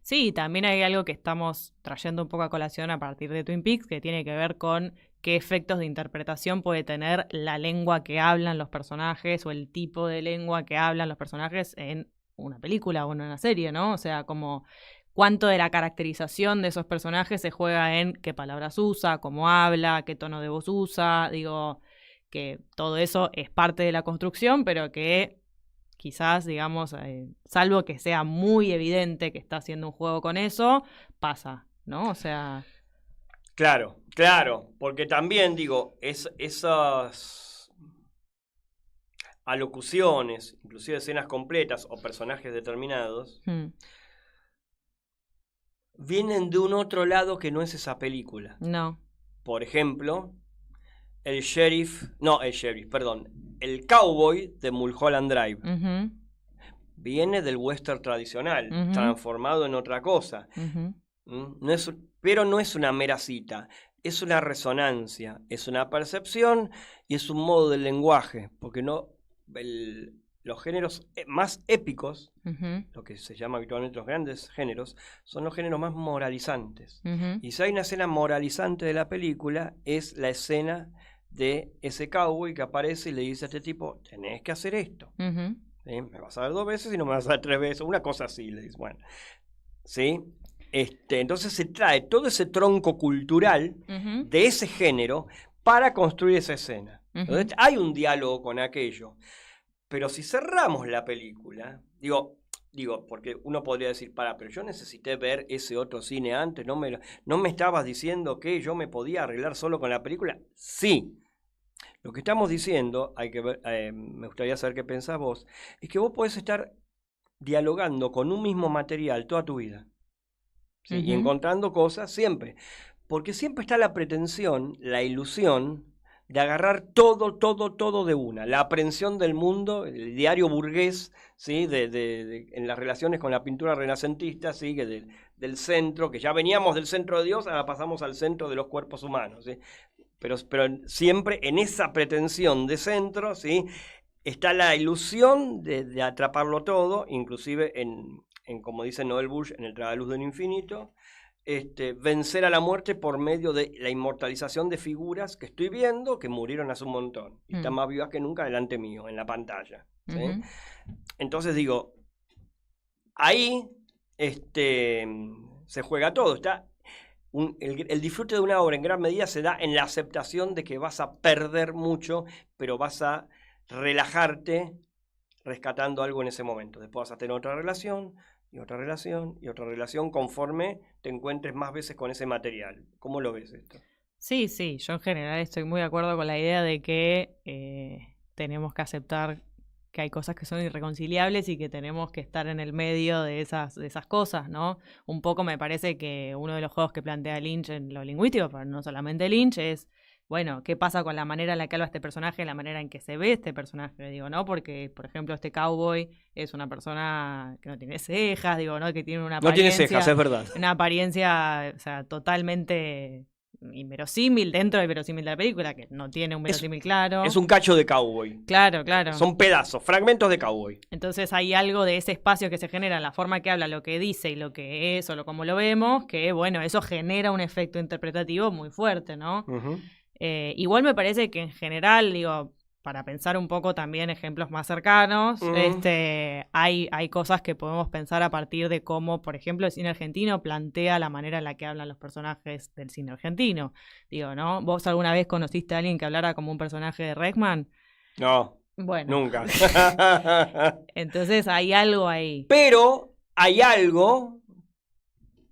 Sí, también hay algo que estamos trayendo un poco a colación a partir de Twin Peaks, que tiene que ver con qué efectos de interpretación puede tener la lengua que hablan los personajes o el tipo de lengua que hablan los personajes en una película o en una serie, ¿no? O sea, como cuánto de la caracterización de esos personajes se juega en qué palabras usa, cómo habla, qué tono de voz usa, digo, que todo eso es parte de la construcción, pero que quizás, digamos, salvo que sea muy evidente que está haciendo un juego con eso, pasa, ¿no? O sea... Claro, porque también, digo, esas alocuciones, inclusive escenas completas o personajes determinados, vienen de un otro lado que no es esa película. No. Por ejemplo, el cowboy de Mulholland Drive. Uh-huh. Viene del western tradicional, Uh-huh. transformado en otra cosa. Uh-huh. Pero no es una mera cita, es una resonancia, es una percepción y es un modo del lenguaje, porque los géneros más épicos, Uh-huh. lo que se llama habitualmente los grandes géneros, son los géneros más moralizantes. Uh-huh. Y si hay una escena moralizante de la película, es la escena de ese cowboy que aparece y le dice a este tipo, tenés que hacer esto. Uh-huh. ¿Sí? Me vas a dar 2 veces y no me vas a dar 3 veces, una cosa así, le dice. Bueno, ¿sí? Entonces se trae todo ese tronco cultural Uh-huh. de ese género para construir esa escena. Uh-huh. Entonces hay un diálogo con aquello. Pero si cerramos la película, digo, porque uno podría decir, pero yo necesité ver ese otro cine antes, ¿no me estabas diciendo que yo me podía arreglar solo con la película? Sí. Lo que estamos diciendo, hay que ver, me gustaría saber qué pensás vos, es que vos podés estar dialogando con un mismo material toda tu vida. ¿Sí? Uh-huh. Y encontrando cosas siempre. Porque siempre está la pretensión, la ilusión de agarrar todo de una. La aprehensión del mundo, el diario burgués, ¿sí? en las relaciones con la pintura renacentista, ¿sí? Del centro, que ya veníamos del centro de Dios, ahora pasamos al centro de los cuerpos humanos. ¿Sí? Pero siempre en esa pretensión de centro, ¿sí? Está la ilusión de atraparlo todo, inclusive en como dice Noel Bush, en El tragaluz del infinito, vencer a la muerte por medio de la inmortalización de figuras que estoy viendo que murieron hace un montón y están más vivas que nunca delante mío, en la pantalla. ¿Sí? Entonces digo, ahí se juega todo. El disfrute de una obra en gran medida se da en la aceptación de que vas a perder mucho, pero vas a relajarte rescatando algo en ese momento. Después vas a tener otra relación, y otra relación, y otra relación, conforme te encuentres más veces con ese material. ¿Cómo lo ves esto? Sí, yo en general estoy muy de acuerdo con la idea de que tenemos que aceptar que hay cosas que son irreconciliables y que tenemos que estar en el medio de esas cosas, ¿no? Un poco me parece que uno de los juegos que plantea Lynch en lo lingüístico, pero no solamente Lynch, es, bueno, ¿qué pasa con la manera en la que habla este personaje, la manera en que se ve este personaje? Digo, ¿no? Porque, por ejemplo, este cowboy es una persona que no tiene cejas, digo, ¿no? Que tiene una apariencia... No tiene cejas, es verdad. Una apariencia, o sea, totalmente inverosímil dentro del verosímil de la película, que no tiene un verosímil claro. Es un cacho de cowboy. Claro. Son pedazos, fragmentos de cowboy. Entonces hay algo de ese espacio que se genera en la forma que habla, lo que dice y lo que es o cómo lo vemos, que, bueno, eso genera un efecto interpretativo muy fuerte, ¿no? Igual me parece que en general, digo, para pensar un poco también ejemplos más cercanos, hay cosas que podemos pensar a partir de cómo, por ejemplo, el cine argentino plantea la manera en la que hablan los personajes del cine argentino. Digo, ¿no? ¿Vos alguna vez conociste a alguien que hablara como un personaje de Reckman? No, bueno. Nunca. Entonces hay algo ahí. Pero hay algo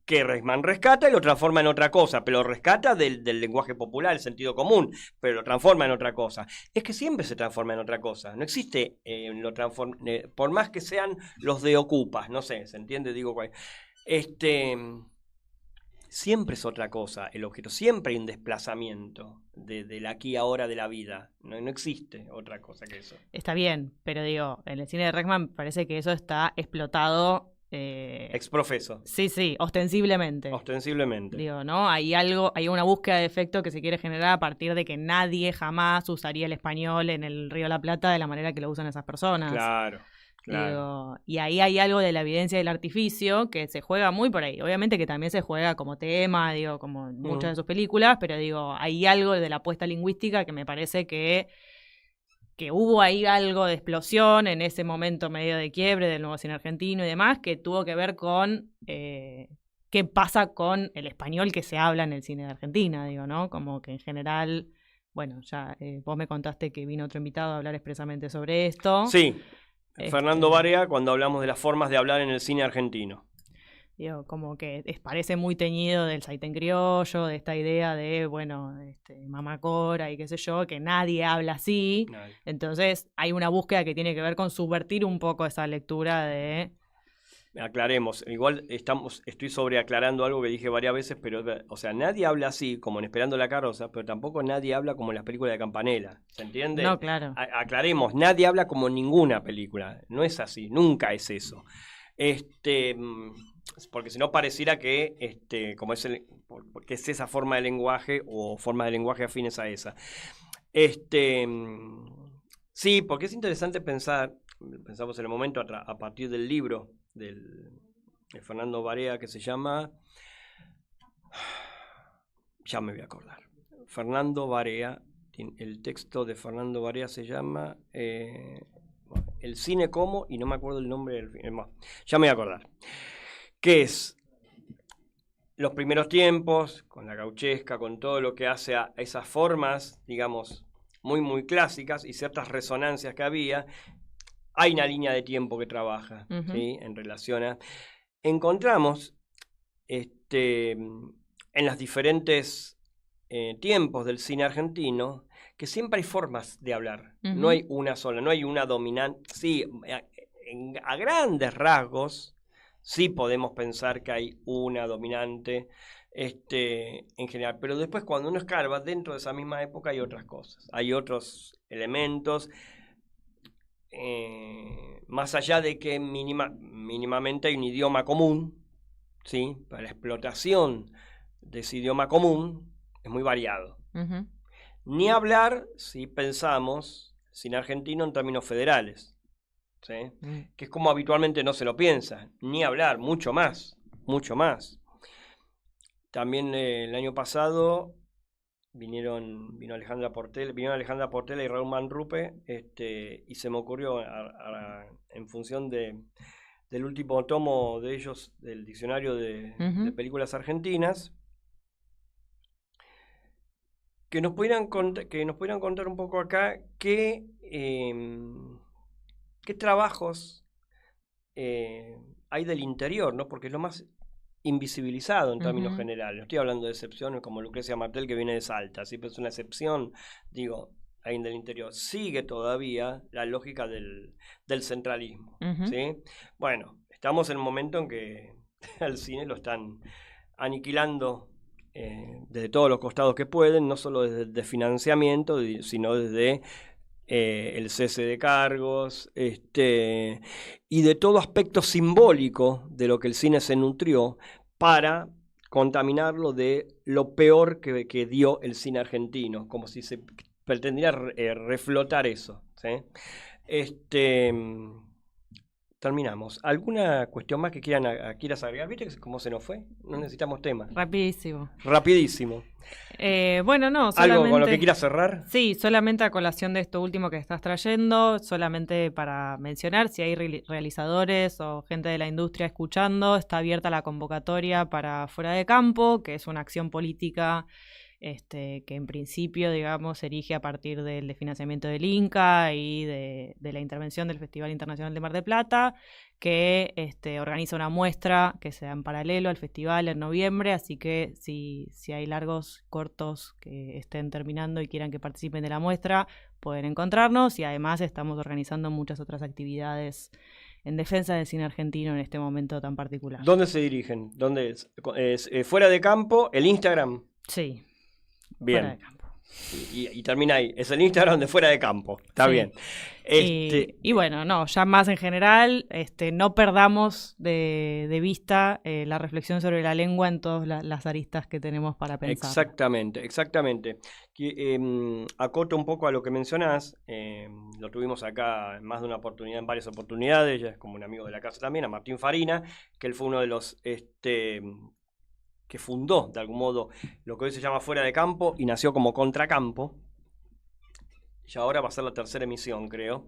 que Reisman rescata y lo transforma en otra cosa, pero lo rescata del lenguaje popular, el sentido común, pero lo transforma en otra cosa. Es que siempre se transforma en otra cosa. No existe, por más que sean los de ocupas, no sé, ¿se entiende? Digo, siempre es otra cosa el objeto, siempre hay un desplazamiento del aquí ahora de la vida. No existe otra cosa que eso. Está bien, pero digo, en el cine de Reckman parece que eso está explotado. Exprofeso. Sí, ostensiblemente. Ostensiblemente. Digo, ¿no? Hay una búsqueda de efecto que se quiere generar a partir de que nadie jamás usaría el español en el Río de la Plata de la manera que lo usan esas personas. Claro. Digo, y ahí hay algo de la evidencia del artificio que se juega muy por ahí. Obviamente que también se juega como tema, digo, como en muchas de sus películas, pero digo, hay algo de la apuesta lingüística que me parece que hubo ahí algo de explosión en ese momento medio de quiebre del nuevo cine argentino y demás, que tuvo que ver con qué pasa con el español que se habla en el cine de Argentina, digo, ¿no? Como que en general, bueno, ya vos me contaste que vino otro invitado a hablar expresamente sobre esto. Sí, Fernando Barea, cuando hablamos de las formas de hablar en el cine argentino. Digo, como que parece muy teñido del saitén criollo, de esta idea de, bueno, mamacora y qué sé yo, que nadie habla así. Nadie. Entonces hay una búsqueda que tiene que ver con subvertir un poco esa lectura de... Aclaremos, igual estoy sobreaclarando algo que dije varias veces, pero, o sea, nadie habla así, como en Esperando la Carroza, pero tampoco nadie habla como en las películas de Campanella, ¿se entiende? No, claro. Aclaremos, nadie habla como en ninguna película, no es así, nunca es eso. Porque si no pareciera que como porque es esa forma de lenguaje o formas de lenguaje afines a esa. Sí, porque es interesante pensamos en el momento a partir del libro de Fernando Barea que se llama, ya me voy a acordar, Fernando Barea, el texto de Fernando Barea se llama El cine como, y no me acuerdo el nombre del film, ya me voy a acordar, que es los primeros tiempos, con la gauchesca, con todo lo que hace a esas formas, digamos, muy, muy clásicas y ciertas resonancias que había. Hay una línea de tiempo que trabaja, ¿sí? En relación a... Encontramos en los diferentes tiempos del cine argentino que siempre hay formas de hablar. No hay una sola, no hay una dominante. Sí, a grandes rasgos sí podemos pensar que hay una dominante en general, pero después cuando uno escarba dentro de esa misma época hay otras cosas, hay otros elementos, más allá de que mínimamente hay un idioma común, ¿sí? Para la explotación de ese idioma común es muy variado. Ni hablar si pensamos cine argentino en términos federales, ¿sí? Que es como habitualmente no se lo piensa, ni hablar, mucho más. También el año pasado vino Alejandra Portela y Raúl Manrupe, y se me ocurrió, en función del último tomo de ellos, del diccionario de películas argentinas, que nos pudieran contar un poco acá qué trabajos hay del interior, ¿no? Porque es lo más invisibilizado en términos generales. No estoy hablando de excepciones como Lucrecia Martel, que viene de Salta, ¿sí? Pero es una excepción, digo, ahí del interior. Sigue todavía la lógica del centralismo, ¿sí? Bueno, estamos en el momento en que al cine lo están aniquilando desde todos los costados que pueden, no solo desde el financiamiento, sino desde el cese de cargos, y de todo aspecto simbólico de lo que el cine se nutrió para contaminarlo de lo peor que dio el cine argentino, como si se pretendiera reflotar eso, ¿sí? Terminamos. ¿Alguna cuestión más que quieras agregar? ¿Viste cómo se nos fue? No necesitamos temas. Rapidísimo. Bueno, no, solamente... ¿Algo con lo que quieras cerrar? Sí, solamente a colación de esto último que estás trayendo, solamente para mencionar, si hay realizadores o gente de la industria escuchando, está abierta la convocatoria para Fuera de Campo, que es una acción política que en principio, digamos, se erige a partir del financiamiento del Inca y de la intervención del Festival Internacional de Mar del Plata, que organiza una muestra que se da en paralelo al festival en noviembre, así que si hay largos, cortos que estén terminando y quieran que participen de la muestra, pueden encontrarnos, y además estamos organizando muchas otras actividades en defensa del cine argentino en este momento tan particular. ¿Dónde se dirigen? ¿Dónde es? Fuera de Campo, el Instagram. Sí. Bien. Fuera de Campo. Y termina ahí. Es el Instagram de Fuera de Campo. Está bien. Y bueno, no, ya más en general, no perdamos de vista la reflexión sobre la lengua en todas las aristas que tenemos para pensar. Exactamente. Acoto un poco a lo que mencionás. Lo tuvimos acá en más de una oportunidad, en varias oportunidades. Ya es como un amigo de la casa también, a Martín Farina, que él fue uno de los que fundó, de algún modo, lo que hoy se llama Fuera de Campo y nació como Contracampo. Y ahora va a ser la tercera emisión, creo.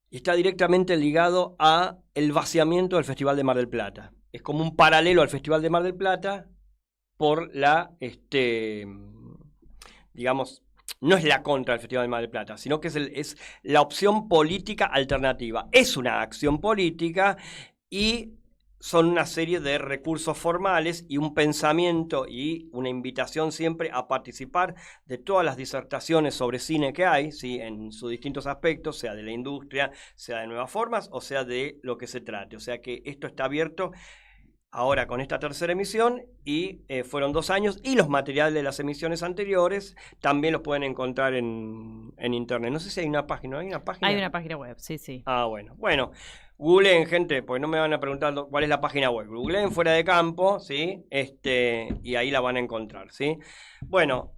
Y está directamente ligado a el vaciamiento del Festival de Mar del Plata. Es como un paralelo al Festival de Mar del Plata por la, digamos, no es la contra del Festival de Mar del Plata, sino que es la opción política alternativa. Es una acción política y son una serie de recursos formales y un pensamiento y una invitación siempre a participar de todas las disertaciones sobre cine que hay, ¿sí? En sus distintos aspectos, sea de la industria, sea de nuevas formas o sea de lo que se trate. O sea que esto está abierto ahora con esta tercera emisión y fueron 2 años, y los materiales de las emisiones anteriores también los pueden encontrar en internet. No sé si hay una página. ¿Hay una página? Hay una página web, sí. Ah, bueno. Googleen, gente, pues no me van a preguntar cuál es la página web. Googleen Fuera de Campo, ¿sí? Y ahí la van a encontrar, ¿sí? Bueno,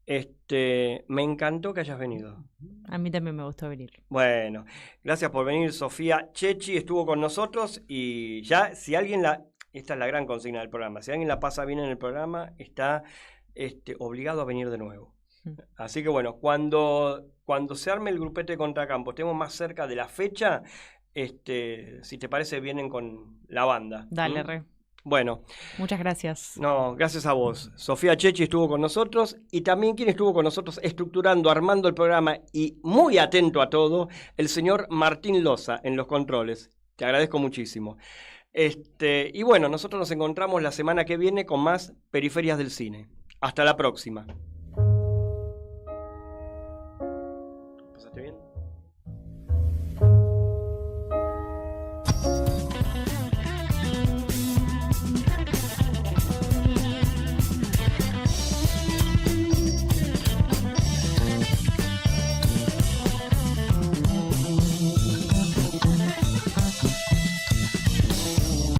me encantó que hayas venido. A mí también me gustó venir. Bueno, gracias por venir. Sofía Chechi estuvo con nosotros y ya, si alguien esta es la gran consigna del programa, si alguien la pasa bien en el programa, está obligado a venir de nuevo. Así que bueno, cuando se arme el grupete de Contracampo, estemos más cerca de la fecha, si te parece, vienen con la banda. Dale, re. Bueno. Muchas gracias. No, gracias a vos. Sofía Chechi estuvo con nosotros, y también quien estuvo con nosotros estructurando, armando el programa y muy atento a todo, el señor Martín Loza en los controles. Te agradezco muchísimo. Y bueno, nosotros nos encontramos la semana que viene con más Periferias del Cine. Hasta la próxima.